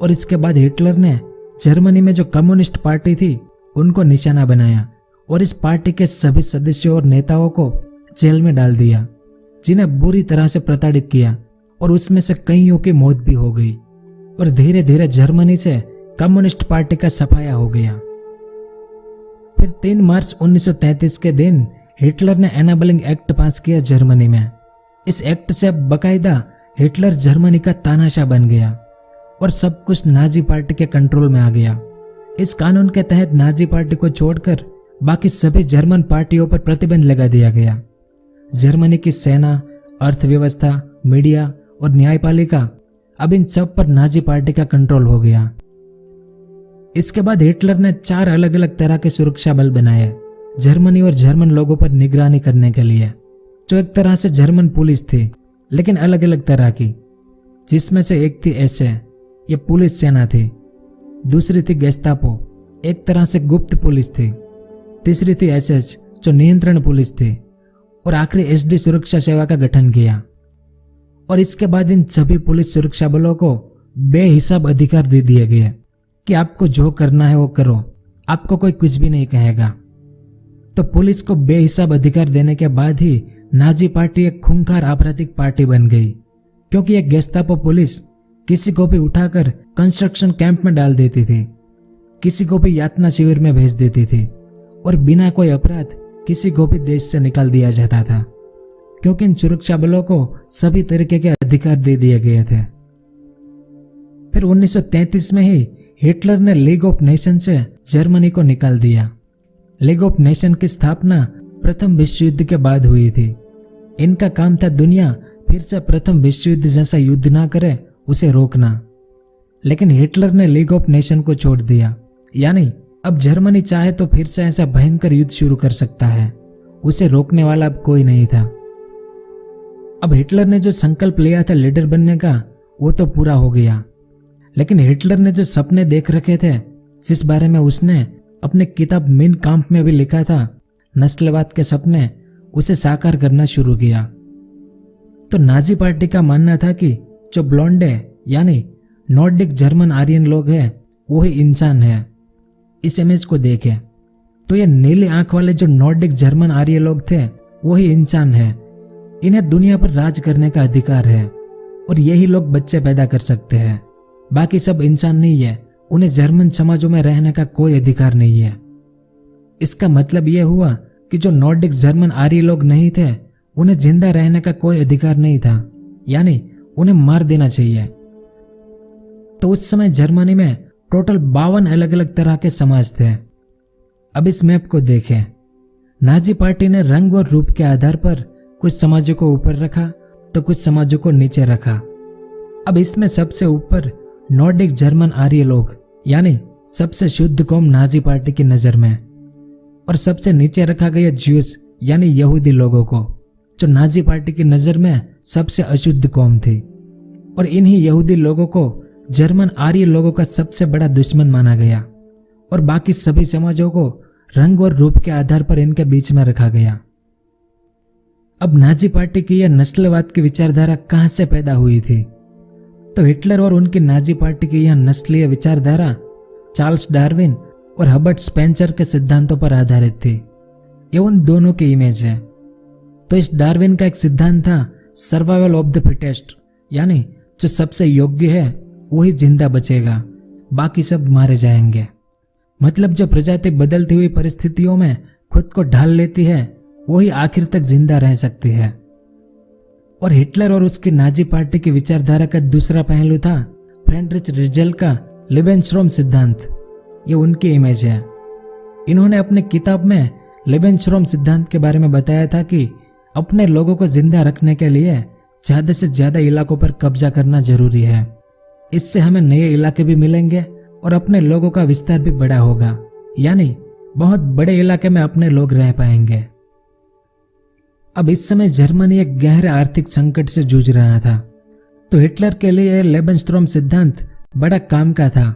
Speaker 1: और इसके बाद हिटलर ने जर्मनी में जो कम्युनिस्ट पार्टी थी उनको निशाना बनाया और इस पार्टी के सभी सदस्यों और नेताओं को जेल में डाल दिया, जिन्हें बुरी तरह से प्रताड़ित किया और उसमें से कईयों की मौत भी हो गई। और धीरे धीरे जर्मनी से कम्युनिस्ट पार्टी का सफाया हो गया। फिर 3 मार्च 1933 के दिन हिटलर ने एनाबलिंग एक्ट पास किया जर्मनी में। इस एक्ट से अब बकायदा हिटलर जर्मनी का तानाशाह बन गया और सब कुछ नाजी पार्टी के कंट्रोल में आ गया। इस कानून के तहत नाजी पार्टी को छोड़कर बाकी सभी जर्मन पार्टियों पर प्रतिबंध लगा दिया गया। जर्मनी की सेना, अर्थव्यवस्था, मीडिया और न्यायपालिका, अब इन सब पर नाजी पार्टी का कंट्रोल हो गया। इसके बाद हिटलर ने 4 अलग अलग तरह के सुरक्षा बल बनाए जर्मनी और जर्मन लोगों पर निगरानी करने के लिए, जो एक तरह से जर्मन पुलिस थी लेकिन अलग अलग तरह की, जिसमें से एक थी एसए, ये पुलिस सेना थी। दूसरी थी गेस्तापो, एक तरह से गुप्त पुलिस थी। तीसरी थी एसएस, जो नियंत्रण पुलिस थी। और आखिरी एसडी सुरक्षा सेवा का गठन किया। और इसके बाद इन सभी पुलिस सुरक्षा बलों को बेहिसाब अधिकार दे दिए गए कि आपको जो करना है वो करो, आपको कोई कुछ भी नहीं कहेगा। तो पुलिस को बेहिसाब अधिकार देने के बाद ही नाजी पार्टी एक खूंखार आपराधिक पार्टी बन गई, क्योंकि एक गेस्टापो पुलिस किसी को भी उठाकर कंस्ट्रक्शन कैंप में डाल देती थी, किसी को भी यातना शिविर में भेज देती थी और बिना कोई अपराध किसी को भी देश से निकाल दिया जाता था, क्योंकि इन सुरक्षा बलों को सभी तरीके के अधिकार दे दिए गए थे। फिर 1933 में ही हिटलर ने लीग ऑफ नेशन से जर्मनी को निकाल दिया। लीग ऑफ नेशन की स्थापना प्रथम विश्व युद्ध के बाद हुई थी। इनका काम था दुनिया फिर से प्रथम विश्व युद्ध जैसा युद्ध ना करे उसे रोकना। लेकिन हिटलर ने लीग ऑफ नेशन को छोड़ दिया, यानी अब जर्मनी चाहे तो फिर से ऐसा भयंकर युद्ध शुरू कर सकता है, उसे रोकने वाला अब कोई नहीं था। अब हिटलर ने जो संकल्प लिया था लीडर बनने का वो तो पूरा हो गया, लेकिन हिटलर ने जो सपने देख रखे थे, जिस बारे में उसने अपनी किताब मेन काम्प में भी लिखा था, नस्लवाद के सपने, उसे साकार करना शुरू किया। तो नाजी पार्टी का मानना था कि जो ब्लॉन्डे यानी नॉर्डिक जर्मन आर्यन लोग हैं वो ही इंसान है। इस इमेज को देखें तो ये नीली आंख वाले जो नॉर्डिक जर्मन आर्य लोग थे वो ही इंसान है। इन्हें दुनिया पर राज करने का अधिकार है और यही लोग बच्चे पैदा कर सकते हैं, बाकी सब इंसान नहीं है, उन्हें जर्मन समाजों में रहने का कोई अधिकार नहीं है। इसका मतलब यह हुआ कि जो नॉर्डिक जर्मन आर्य लोग नहीं थे उन्हें जिंदा रहने का कोई अधिकार नहीं था, यानी उन्हें मार देना चाहिए। तो उस समय जर्मनी में टोटल 52 अलग अलग तरह के समाज थे। अब इस मैप को देखें, नाजी पार्टी ने रंग और रूप के आधार पर कुछ समाजों को ऊपर रखा तो कुछ समाजों को नीचे रखा। अब इसमें सबसे ऊपर नॉर्डिक जर्मन आर्य लोग, यानी सबसे शुद्ध कौम नाजी पार्टी की नजर में, और सबसे नीचे रखा गया ज्यूस यानी यहूदी लोगों को, जो नाजी पार्टी की नजर में सबसे अशुद्ध कौम थी। और इन्हीं यहूदी लोगों को जर्मन आर्य लोगों का सबसे बड़ा दुश्मन माना गया और बाकी सभी समाजों को रंग और रूप के आधार पर इनके बीच में रखा गया। अब नाजी पार्टी की यह नस्लवाद की विचारधारा कहां से पैदा हुई थी? तो हिटलर और उनकी नाजी पार्टी की यह नस्लीय विचारधारा चार्ल्स डार्विन और हर्बर्ट स्पेंसर के सिद्धांतों पर आधारित थी। ये उन दोनों की इमेज है। तो इस डार्विन का एक सिद्धांत था सर्वाइवल ऑफ द फिटेस्ट, यानी जो सबसे योग्य है वही जिंदा बचेगा, बाकी सब मारे जाएंगे। मतलब जो प्रजाति बदलती हुई परिस्थितियों में खुद को ढाल लेती है वही आखिर तक जिंदा रह सकती है। और हिटलर और उसकी नाजी पार्टी की विचारधारा का दूसरा पहलू था फ्रेडरिच रिजल का लेबेनस्ट्रॉम सिद्धांत। ये उनकी इमेज है। इन्होंने अपनी किताब में लेबेनस्ट्रॉम सिद्धांत के बारे में बताया था कि अपने लोगों को जिंदा रखने के लिए ज्यादा से ज्यादा इलाकों पर कब्जा करना जरूरी है। इससे हमें नए इलाके भी मिलेंगे और अपने लोगों का विस्तार भी बड़ा होगा, यानी बहुत बड़े इलाके में अपने लोग रह पाएंगे। अब इस समय जर्मनी एक गहरे आर्थिक संकट से जूझ रहा था, तो हिटलर के लिए लेबेनस्ट्रॉम सिद्धांत बड़ा काम का था।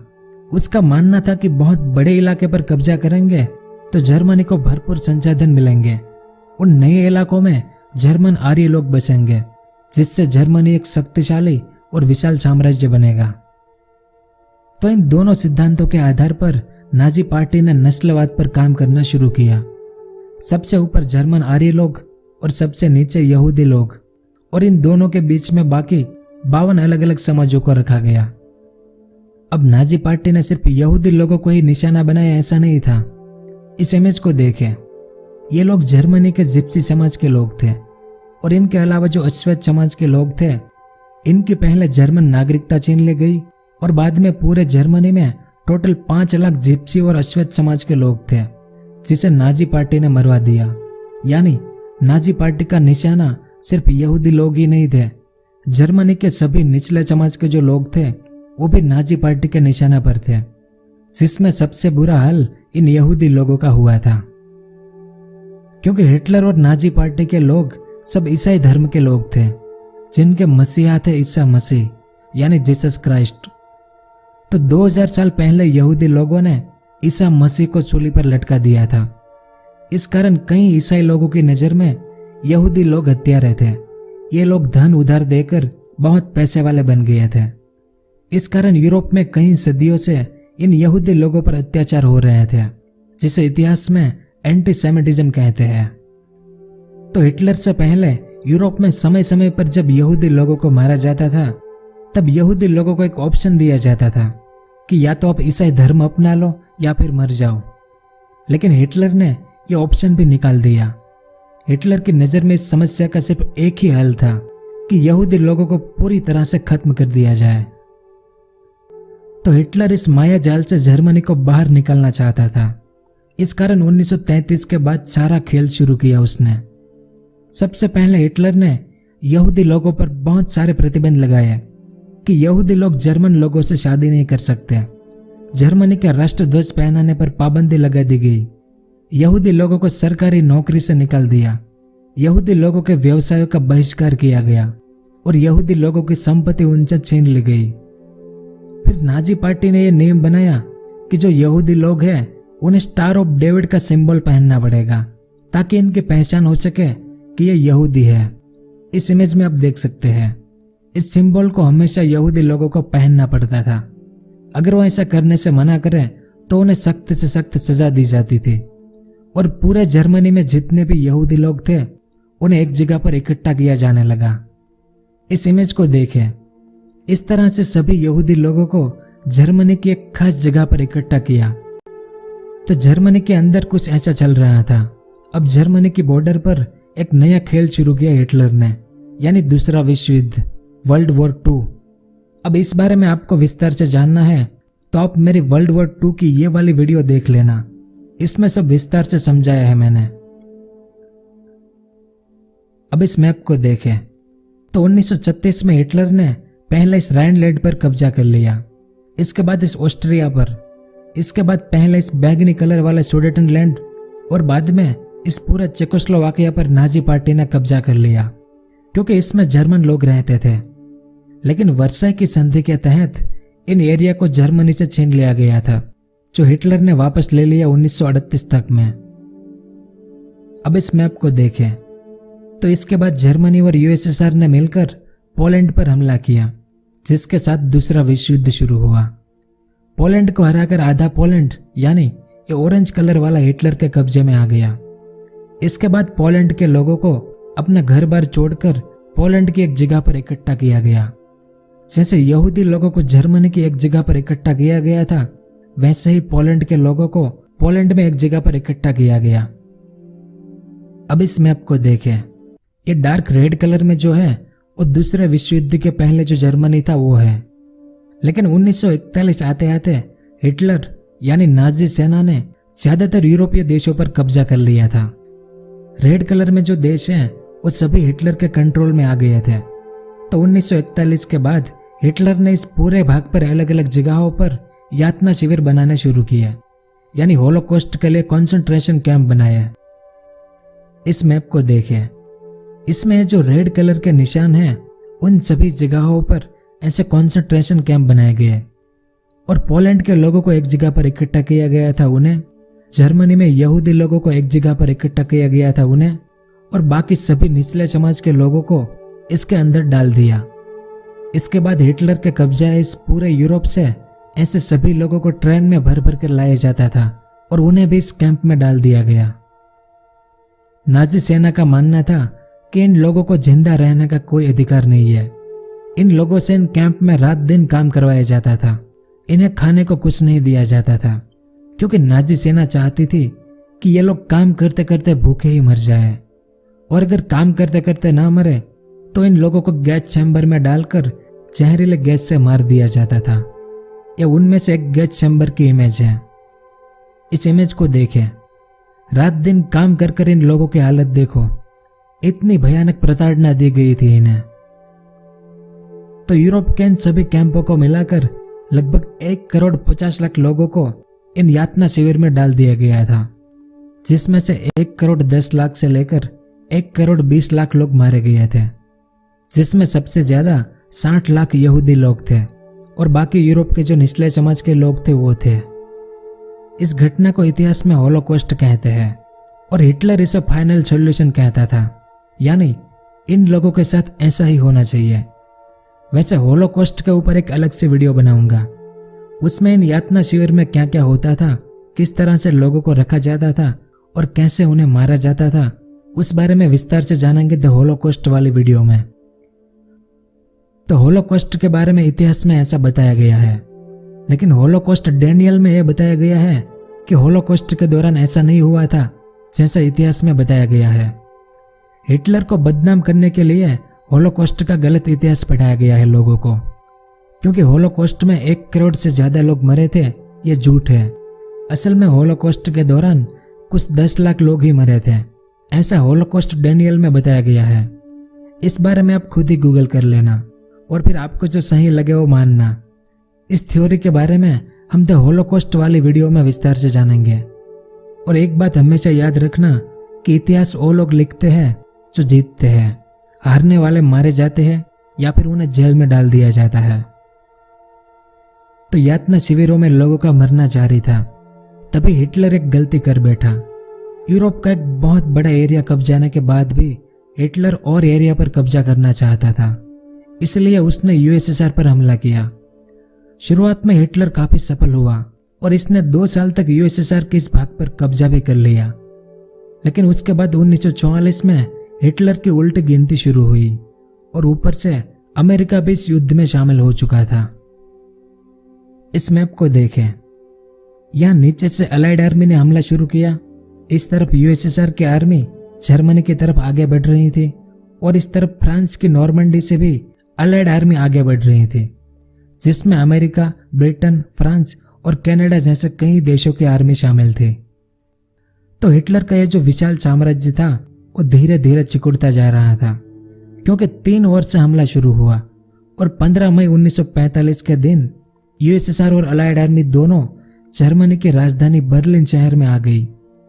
Speaker 1: उसका मानना था कि बहुत बड़े इलाके पर कब्जा करेंगे तो जर्मनी को भरपूर संसाधन मिलेंगे। उन नए इलाकों में जर्मन आर्य लोग बसेंगे, जिससे जर्मनी एक शक्तिशाली और विशाल साम्राज्य बनेगा। तो इन दोनों सिद्धांतों के आधार पर नाजी पार्टी ने नस्लवाद पर काम करना शुरू किया। सबसे ऊपर जर्मन आर्य लोग और सबसे नीचे यहूदी लोग, और इन दोनों के बीच में बाकी 52 अलग अलग समाजों को रखा गया। अब नाजी पार्टी ने सिर्फ यहूदी लोगों को ही निशाना बनाया ऐसा नहीं था। इस इमेज को देखें, ये लोग जर्मनी के जिप्सी समाज के लोग थे और इनके अलावा जो अश्वेत समाज के लोग थे, इनकी पहले जर्मन नागरिकता छीन ली गई और बाद में पूरे जर्मनी में टोटल 5 लाख जिप्सी और अश्वेत समाज के लोग थे, जिसे नाजी पार्टी ने मरवा दिया। यानी नाजी पार्टी का निशाना सिर्फ यहूदी लोग ही नहीं थे, जर्मनी के सभी निचले समाज के जो लोग थे वो भी नाजी पार्टी के निशाना पर थे, जिसमें सबसे बुरा हाल इन यहूदी लोगों का हुआ था, क्योंकि हिटलर और नाजी पार्टी के लोग सब ईसाई धर्म के लोग थे, जिनके मसीहा थे ईसा मसीह यानी जीसस क्राइस्ट। तो 2000 साल पहले यहूदी लोगों ने ईसा मसीह को सूली पर लटका दिया था। इस कारण कई ईसाई लोगों की नजर में यहूदी लोग हत्यारे थे। ये लोग धन उधार देकर बहुत पैसे वाले बन गए थे। इस कारण यूरोप में कई सदियों से इन यहूदी लोगों पर अत्याचार हो रहे थे, जिसे इतिहास में एंटीसेमिटिज्म कहते हैं। तो हिटलर से पहले यूरोप में समय समय पर जब यहूदी लोगों को मारा जाता था, तब यहूदी लोगों को एक ऑप्शन दिया जाता था कि या तो आप ईसाई धर्म अपना लो या फिर मर जाओ। लेकिन हिटलर ने यह ऑप्शन भी निकाल दिया। हिटलर की नज़र में इस समस्या का सिर्फ एक ही हल था कि यहूदी लोगों को पूरी तरह से खत्म कर दिया जाए। तो हिटलर इस माया जाल से जर्मनी को बाहर निकालना चाहता था। इस कारण 1933 के बाद सारा खेल शुरू किया उसने। सबसे पहले हिटलर ने यहूदी लोगों पर बहुत सारे प्रतिबंध लगाए कि यहूदी लोग जर्मन लोगों से शादी नहीं कर सकते। जर्मनी के राष्ट्रध्वज पहनाने पर पाबंदी लगा दी गई। यहूदी लोगों को सरकारी नौकरी से निकाल दिया। यहूदी लोगों के व्यवसायों का बहिष्कार किया गया और यहूदी लोगों की संपत्ति उनसे छीन ली गई। फिर नाजी पार्टी ने यह नियम बनाया कि जो यहूदी लोग हैं उन्हें स्टार ऑफ डेविड का सिंबल पहनना पड़ेगा, ताकि इनकी पहचान हो सके कि ये यहूदी है। इस इमेज में आप देख सकते हैं, इस सिंबल को हमेशा यहूदी लोगों को पहनना पड़ता था। अगर वो ऐसा करने से मना करें तो उन्हें सख्त से सख्त सजा दी जाती थी। और पूरे जर्मनी में जितने भी यहूदी लोग थे उन्हें एक जगह पर इकट्ठा किया जाने लगा। इस इमेज को देखें। इस तरह से सभी यहूदी लोगों को जर्मनी की एक खास जगह पर इकट्ठा किया। तो जर्मनी के अंदर कुछ ऐसा चल रहा था। अब जर्मनी की बॉर्डर पर एक नया खेल शुरू किया हिटलर ने, यानी दूसरा विश्व युद्ध, वर्ल्ड वॉर 2। अब इस बारे में आपको विस्तार से जानना है तो आप मेरी वर्ल्ड वॉर 2 की ये वाली वीडियो देख लेना। इसमें सब विस्तार से समझाया है मैंने। अब इस मैप को देखें तो 1936 में हिटलर ने पहले इस राइनलैंड पर कब्जा कर लिया, इसके बाद इस ऑस्ट्रिया पर, इसके बाद पहले इस बैगनी कलर वाले सुडेटनलैंड और बाद में इस पूरा चेकोस्लोवाकिया पर नाजी पार्टी ने कब्जा कर लिया, क्योंकि इसमें जर्मन लोग रहते थे। लेकिन वर्साई की संधि के तहत इन एरिया को जर्मनी से छीन लिया गया था, जो हिटलर ने वापस ले लिया 1938 तक में। अब इस मैप को देखें तो इसके बाद जर्मनी और यूएसएसआर ने मिलकर पोलैंड पर हमला किया, जिसके साथ दूसरा विश्व युद्ध शुरू हुआ। पोलैंड को हराकर आधा पोलैंड यानी ये ऑरेंज कलर वाला हिटलर के कब्जे में आ गया। इसके बाद पोलैंड के लोगों को अपना घर बार छोड़कर पोलैंड की एक जगह पर इकट्ठा किया गया। जैसे यहूदी लोगों को जर्मनी की एक जगह पर इकट्ठा किया गया था, वैसे ही पोलैंड के लोगों को पोलैंड में एक जगह पर इकट्ठा किया गया। अब इस मैप को देखें। ये डार्क रेड कलर में जो है वो दूसरे विश्व युद्ध के पहले जो जर्मनी था वो है। लेकिन 1941 आते आते हिटलर यानी नाजी सेना ने ज्यादातर यूरोपीय देशों पर कब्जा कर लिया था। रेड कलर में जो देश हैं वो सभी हिटलर के कंट्रोल में आ गए थे। तो 1941 के बाद हिटलर ने इस पूरे भाग पर अलग अलग जगहों पर यातना शिविर बनाने शुरू किए, यानी होलोकॉस्ट के लिए कंसंट्रेशन कैंप बनाए। इस मैप को देखें। इसमें जो रेड कलर के निशान हैं उन सभी जगहों पर ऐसे कंसंट्रेशन कैंप बनाए गए और पोलैंड के लोगों को एक जगह पर इकट्ठा किया गया था उन्हें, जर्मनी में यहूदी लोगों को एक जगह पर इकट्ठा किया गया था उन्हें, और बाकी सभी निचले समाज के लोगों को इसके अंदर डाल दिया। इसके बाद हिटलर के कब्जा इस पूरे यूरोप से ऐसे सभी लोगों को ट्रेन में भर भर कर लाया जाता था और उन्हें भी इस कैंप में डाल दिया गया। नाजी सेना का मानना था कि इन लोगों को जिंदा रहने का कोई अधिकार नहीं है। इन लोगों से इन कैंप में रात दिन काम करवाया जाता था। इन्हें खाने को कुछ नहीं दिया जाता था, क्योंकि नाजी सेना चाहती थी कि ये लोग काम करते करते भूखे ही मर जाए, और अगर काम करते करते ना मरे तो इन लोगों को गैस चैम्बर में डालकर जहरीले गैस से मार दिया जाता था। यह उनमें से एक गैस चैम्बर की इमेज है। इस इमेज को देखें। रात दिन काम कर कर इन लोगों की हालत देखो, इतनी भयानक प्रताड़ना दी गई थी इन्हें। तो यूरोप के इन सभी कैंपों को मिलाकर लगभग 1,50,00,000 लोगों को इन यातना शिविर में डाल दिया गया था, जिसमें से 1,10,00,000 से लेकर 1,20,00,000 लोग मारे गए थे, जिसमें सबसे ज्यादा 60 लाख यहूदी लोग थे और बाकी यूरोप के जो निचले समाज के लोग थे वो थे। इस घटना को इतिहास में होलोकॉस्ट कहते हैं और हिटलर इसे फाइनल सॉल्यूशन कहता था, यानी इन लोगों के साथ ऐसा ही होना चाहिए। वैसे होलोकॉस्ट के ऊपर एक अलग से वीडियो बनाऊंगा, उसमें इन यातना शिविर में क्या क्या होता था, किस तरह से लोगों को रखा जाता था और कैसे उन्हें मारा जाता था, उस बारे में विस्तार से जानेंगे द होलोकॉस्ट वाली वीडियो में। तो होलोकॉस्ट के बारे में इतिहास में ऐसा बताया गया है, लेकिन होलोकॉस्ट डैनियल में यह बताया गया है कि होलोकॉस्ट के दौरान ऐसा नहीं हुआ था जैसा इतिहास में बताया गया है। हिटलर को बदनाम करने के लिए होलोकॉस्ट का गलत इतिहास पढ़ाया गया है लोगों को, क्योंकि होलोकॉस्ट में 1 करोड़ से ज्यादा लोग मरे थे, ये झूठ है। असल में होलोकॉस्ट के दौरान कुछ 10 लाख लोग ही मरे थे, ऐसा होलोकॉस्ट डैनियल में बताया गया है। इस बारे में आप खुद ही गूगल कर लेना और फिर आपको जो सही लगे वो मानना। इस थ्योरी के बारे में हम द होलोकॉस्ट वाली वीडियो में विस्तार से जानेंगे। और एक बात हमेशा याद रखना कि इतिहास वो लोग लिखते हैं जो जीतते हैं, हारने वाले मारे जाते हैं या फिर उन्हें जेल में डाल दिया जाता है। तो यातना शिविरों में लोगों का मरना जारी था, तभी हिटलर एक गलती कर बैठा। यूरोप का एक बहुत बड़ा एरिया कब्जाने के बाद भी हिटलर और एरिया पर कब्जा करना चाहता था, इसलिए उसने यूएसएसआर पर हमला किया। शुरुआत में हिटलर काफी सफल हुआ और इसने 2 साल तक यूएसएसआर के इस भाग पर कब्जा भी कर लिया। लेकिन उसके बाद 1944 में हिटलर की उल्टी गिनती शुरू हुई और ऊपर से अमेरिका भी इस युद्ध में शामिल हो चुका था। इस मैप को देखें, यहां नीचे से अलाइड आर्मी ने हमला शुरू किया, इस तरफ यूएसएसआर की आर्मी जर्मनी की तरफ आगे बढ़ रही थी और इस तरफ फ्रांस की नॉर्मंडी से भी अलाइड आर्मी आगे बढ़ रही थी, जिसमें अमेरिका, ब्रिटेन, फ्रांस और कनाडा जैसे कई देशों की आर्मी शामिल थी। तो हिटलर का यह जो विशाल साम्राज्य था वो धीरे धीरे सिकुड़ता जा रहा था, क्योंकि 3 ओर से हमला शुरू हुआ और 15 मई 1945 के दिन यूएसएसआर और अलाइड आर्मी दोनों जर्मनी की राजधानी बर्लिन शहर में आ गई,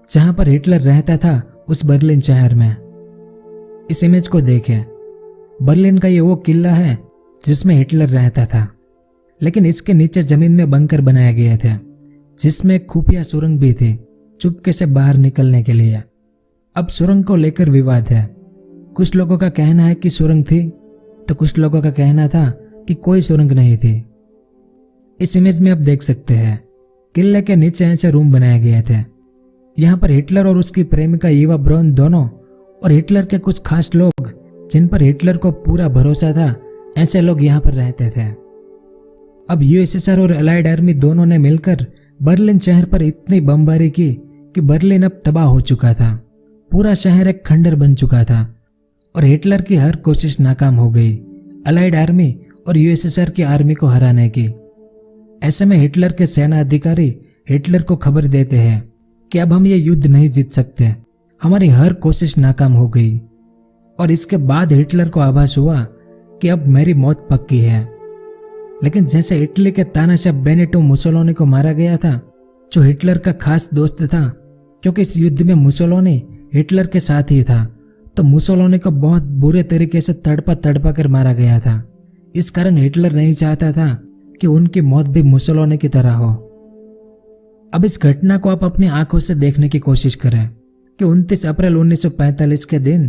Speaker 1: जहां पर हिटलर रहता था। उस बर्लिन शहर में इस इमेज को देखें, बर्लिन का ये वो किला है जिसमें हिटलर रहता था, लेकिन इसके नीचे जमीन में बंकर बनाए गए थे, जिसमें एक खुफिया सुरंग भी थी चुपके से बाहर निकलने के लिए। अब सुरंग को लेकर विवाद है, कुछ लोगों का कहना है कि सुरंग थी, तो कुछ लोगों का कहना था कि कोई सुरंग नहीं थी। इस इमेज में आप देख सकते हैं किले के नीचे ऐसे रूम बनाए गए थे। यहाँ पर हिटलर और उसकी प्रेमिका ईवा ब्राउन दोनों और हिटलर के कुछ खास लोग जिन पर हिटलर को पूरा भरोसा था, ऐसे लोग यहाँ पर रहते थे। अब यूएसएसआर और अलाइड आर्मी दोनों ने मिलकर बर्लिन शहर पर इतनी बमबारी की कि बर्लिन अब तबाह हो चुका था, पूरा शहर एक खंडर बन चुका था और हिटलर की हर कोशिश नाकाम हो गई अलाइड आर्मी और यूएसएसआर की आर्मी को हराने की। ऐसे में हिटलर के सेना अधिकारी हिटलर को खबर देते हैं कि अब हम ये युद्ध नहीं जीत सकते, हमारी हर कोशिश नाकाम हो गई। और इसके बाद हिटलर को आभास हुआ कि अब मेरी मौत पक्की है। लेकिन जैसे इटली के तानाशाह बेनिटो मुसोलिनी को मारा गया था, जो हिटलर का खास दोस्त था, क्योंकि इस युद्ध में मुसोलिनी हिटलर के साथ ही था, तो मुसोलिनी को बहुत बुरे तरीके से तड़पा तड़पा कर मारा गया था। इस कारण हिटलर नहीं चाहता था कि उनकी मौत भी मुसोलिनी की तरह हो। अब इस घटना को आप अपनी आंखों से देखने की कोशिश करें कि 29 अप्रैल 1945 के दिन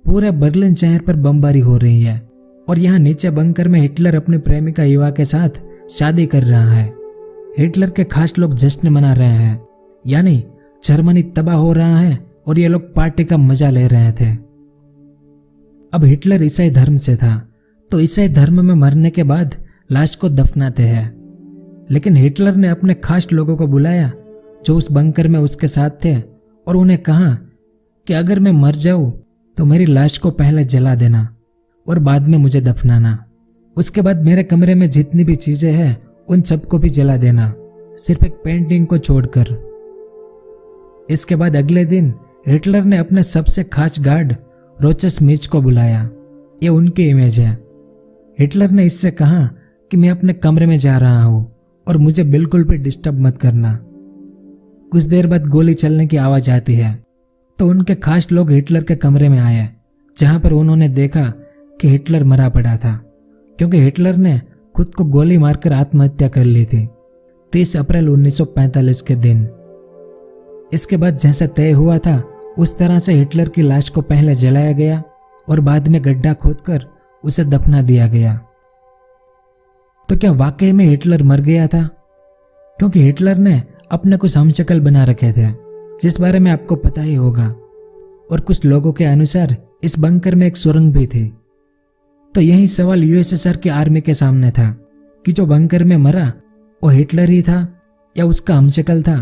Speaker 1: पूरे बर्लिन शहर पर बमबारी हो रही है और यहाँ नीचे बंकर में हिटलर अपनी प्रेमिका ईवा के साथ शादी कर रहा है। हिटलर के खास लोग जश्न मना रहे हैं, यानी जर्मनी तबाह हो रहा है और ये लोग पार्टी का मजा ले रहे थे। अब हिटलर ईसाई धर्म से था, तो ईसाई धर्म में मरने के बाद लाश को दफनाते हैं। लेकिन हिटलर ने अपने खास लोगों को बुलाया जो उस बंकर में उसके साथ थे और उन्हें कहा कि अगर मैं मर जाऊं तो मेरी लाश को पहले जला देना और बाद में मुझे दफनाना। उसके बाद मेरे कमरे में जितनी भी चीजें हैं उन सबको भी जला देना, सिर्फ एक पेंटिंग को छोड़कर। इसके बाद अगले दिन हिटलर ने अपने सबसे खास गार्ड रोचस मिच को बुलाया। ये उनकी इमेज है। हिटलर ने इससे कहा कि मैं अपने कमरे में जा रहा हूं और मुझे बिल्कुल भी डिस्टर्ब मत करना। कुछ देर बाद गोली चलने की आवाज आती है, तो उनके खास लोग हिटलर के कमरे में आए, जहां पर उन्होंने देखा कि हिटलर मरा पड़ा था, क्योंकि हिटलर ने खुद को गोली मारकर आत्महत्या कर ली थी 30 अप्रैल 1945 के दिन। इसके बाद जैसा तय हुआ था उस तरह से हिटलर की लाश को पहले जलाया गया और बाद में गड्ढा खोदकर उसे दफना दिया गया। तो क्या वाकई में हिटलर मर गया था? क्योंकि हिटलर ने अपने कुछ हमशक्ल बना रखे थे जिस बारे में आपको पता ही होगा, और कुछ लोगों के अनुसार इस बंकर में एक सुरंग भी थी। तो यही सवाल यूएसएसआर की आर्मी के सामने था कि जो बंकर में मरा वो हिटलर ही था या उसका हमशक्ल था।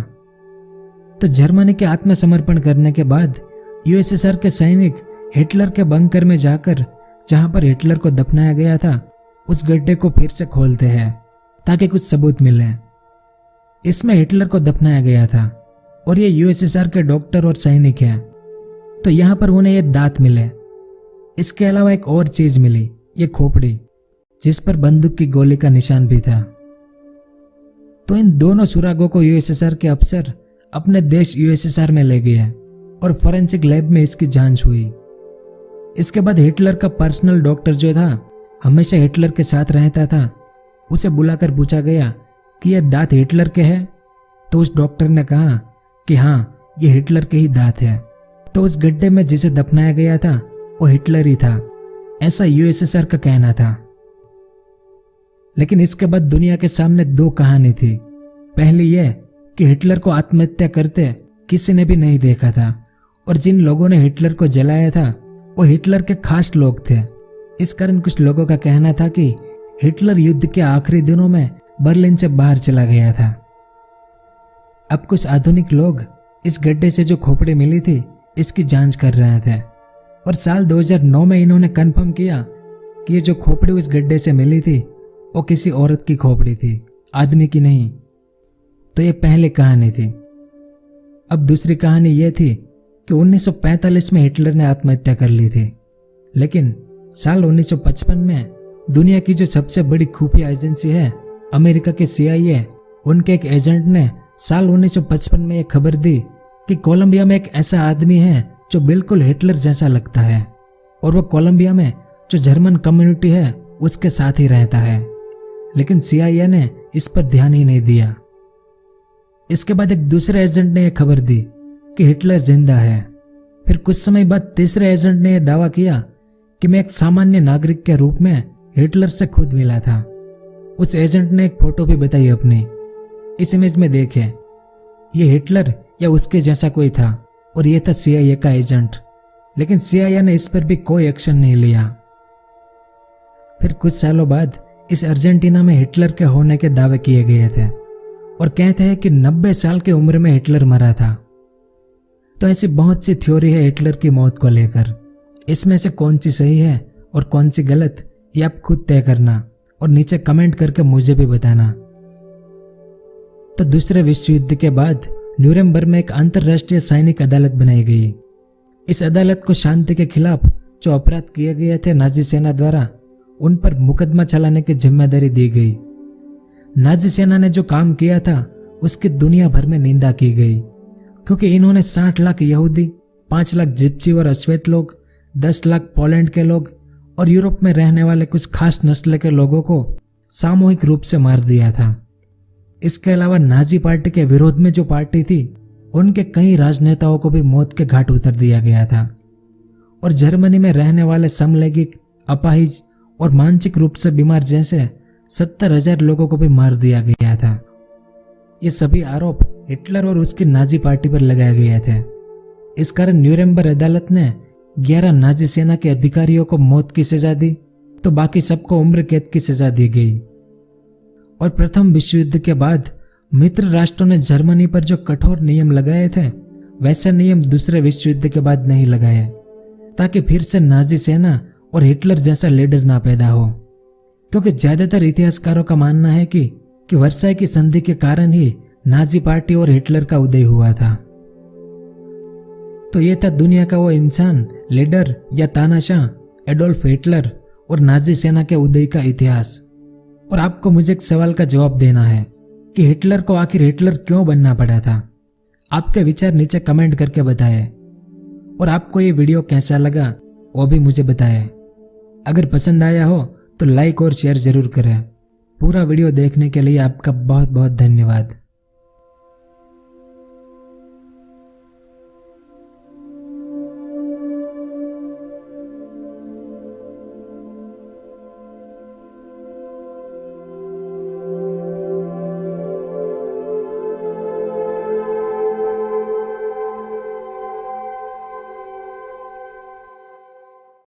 Speaker 1: तो जर्मनी के आत्मसमर्पण करने के बाद यूएसएसआर के सैनिक हिटलर के बंकर में जाकर जहां पर हिटलर को दफनाया गया था उस गड्ढे को फिर से खोलते हैं ताकि कुछ सबूत मिले। इसमें हिटलर को दफनाया गया था और ये यूएसएसआर के डॉक्टर और सैनिक हैं। तो यहां पर उन्हें ये दांत मिले। इसके अलावा एक और चीज मिली, ये खोपड़ी जिस पर बंदूक की गोली का निशान भी था। तो इन दोनों सुरागों को यूएसएसआर के अफसर अपने देश यूएसएसआर में ले गए और फोरेंसिक लैब में इसकी जांच हुई। इसके बाद हिटलर का पर्सनल डॉक्टर जो था, हमेशा हिटलर के साथ रहता था, उसे बुलाकर पूछा गया कि यह दांत हिटलर के हैं? तो उस डॉक्टर ने कहा कि हाँ, ये हिटलर के ही दांत है। तो उस गड्ढे में जिसे दफनाया गया था वो हिटलर ही था, ऐसा यूएसएसआर का कहना था। लेकिन इसके बाद दुनिया के सामने दो कहानी थी। पहली यह कि हिटलर को आत्महत्या करते किसी ने भी नहीं देखा था, और जिन लोगों ने हिटलर को जलाया था वो हिटलर के खास लोग थे। इस कारण कुछ लोगों का कहना था कि हिटलर युद्ध के आखिरी दिनों में बर्लिन से बाहर चला गया था। अब कुछ आधुनिक लोग इस गड्ढे से जो खोपड़ी मिली थी इसकी जांच कर रहे थे, और साल 2009 में इन्होंने कंफर्म किया कि ये जो खोपड़ी उस गड्ढे से मिली थी वो किसी औरत की खोपड़ी थी, आदमी की नहीं। तो ये पहली कहानी थी। अब दूसरी कहानी ये थी कि 1945 में हिटलर ने आत्महत्या कर ली थी, लेकिन साल 1955 में दुनिया की जो सबसे बड़ी खुफिया एजेंसी है अमेरिका के CIA, उनके एक एजेंट ने साल 1955 में यह खबर दी कि कोलंबिया में एक ऐसा आदमी है जो बिल्कुल हिटलर जैसा लगता है, और वो कोलंबिया में जो जर्मन कम्युनिटी है उसके साथ ही रहता है। लेकिन CIA ने इस पर ध्यान ही नहीं दिया। इसके बाद एक दूसरे एजेंट ने यह खबर दी कि हिटलर जिंदा है। फिर कुछ समय बाद तीसरे एजेंट ने यह दावा किया कि मैं एक सामान्य नागरिक के रूप में हिटलर से खुद मिला था। उस एजेंट ने एक फोटो भी बताई अपनी। इस इमेज में देखें, ये हिटलर या उसके जैसा कोई था, और यह था CIA का एजेंट। लेकिन CIA ने इस पर भी कोई एक्शन नहीं लिया। फिर कुछ सालों बाद इस अर्जेंटीना में हिटलर के होने के दावे किए गए थे, और कहते हैं कि 90 साल की उम्र में हिटलर मरा था। तो ऐसी बहुत सी थ्योरी है हिटलर की मौत को लेकर। इसमें से कौन सी सही है और कौन सी गलत, ये आप खुद तय करना और नीचे कमेंट करके मुझे भी बताना। तो दूसरे विश्व युद्ध के बाद न्यूरेमबर्ग में एक अंतर्राष्ट्रीय सैनिक अदालत बनाई गई। इस अदालत को शांति के खिलाफ जो अपराध किए गए थे नाजी सेना द्वारा, उन पर मुकदमा चलाने की जिम्मेदारी दी गई। नाजी सेना ने जो काम किया था उसकी दुनिया भर में निंदा की गई, क्योंकि इन्होंने 60 लाख यहूदी, 5 लाख जिप्सी और अश्वेत लोग, 10 लाख पोलैंड के लोग और यूरोप में रहने वाले कुछ खास नस्ल के लोगों को सामूहिक रूप से मार दिया था। इसके अलावा नाजी पार्टी के विरोध में जो पार्टी थी उनके कई राजनेताओं को भी मौत के घाट उतर दिया गया था, और जर्मनी में रहने वाले समलैंगिक, अपाहिज और मानसिक रूप से बीमार जैसे 70,000 लोगों को भी मार दिया गया था। ये सभी आरोप हिटलर और उसकी नाजी पार्टी पर लगाए गए थे। इस कारण न्यूरेमबर्ग अदालत ने 11 नाजी सेना के अधिकारियों को मौत की सजा दी, तो बाकी सबको उम्र कैद की सजा दी गई। और प्रथम विश्व युद्ध के बाद मित्र राष्ट्रों ने जर्मनी पर जो कठोर नियम लगाए थे वैसे नियम दूसरे विश्व युद्ध के बाद नहीं लगाए, ताकि फिर से नाजी सेना और हिटलर जैसा लीडर ना पैदा हो। क्योंकि ज्यादातर इतिहासकारों का मानना है कि वर्साई की संधि के कारण ही नाजी पार्टी और हिटलर का उदय हुआ था। तो ये था दुनिया का वो इंसान, लीडर या तानाशाह एडोल्फ हिटलर और नाजी सेना के उदय का इतिहास। और आपको मुझे एक सवाल का जवाब देना है कि हिटलर को आखिर हिटलर क्यों बनना पड़ा था। आपके विचार नीचे कमेंट करके बताएं, और आपको ये वीडियो कैसा लगा वो भी मुझे बताएं। अगर पसंद आया हो तो लाइक और शेयर जरूर करें। पूरा वीडियो देखने के लिए आपका बहुत बहुत धन्यवाद।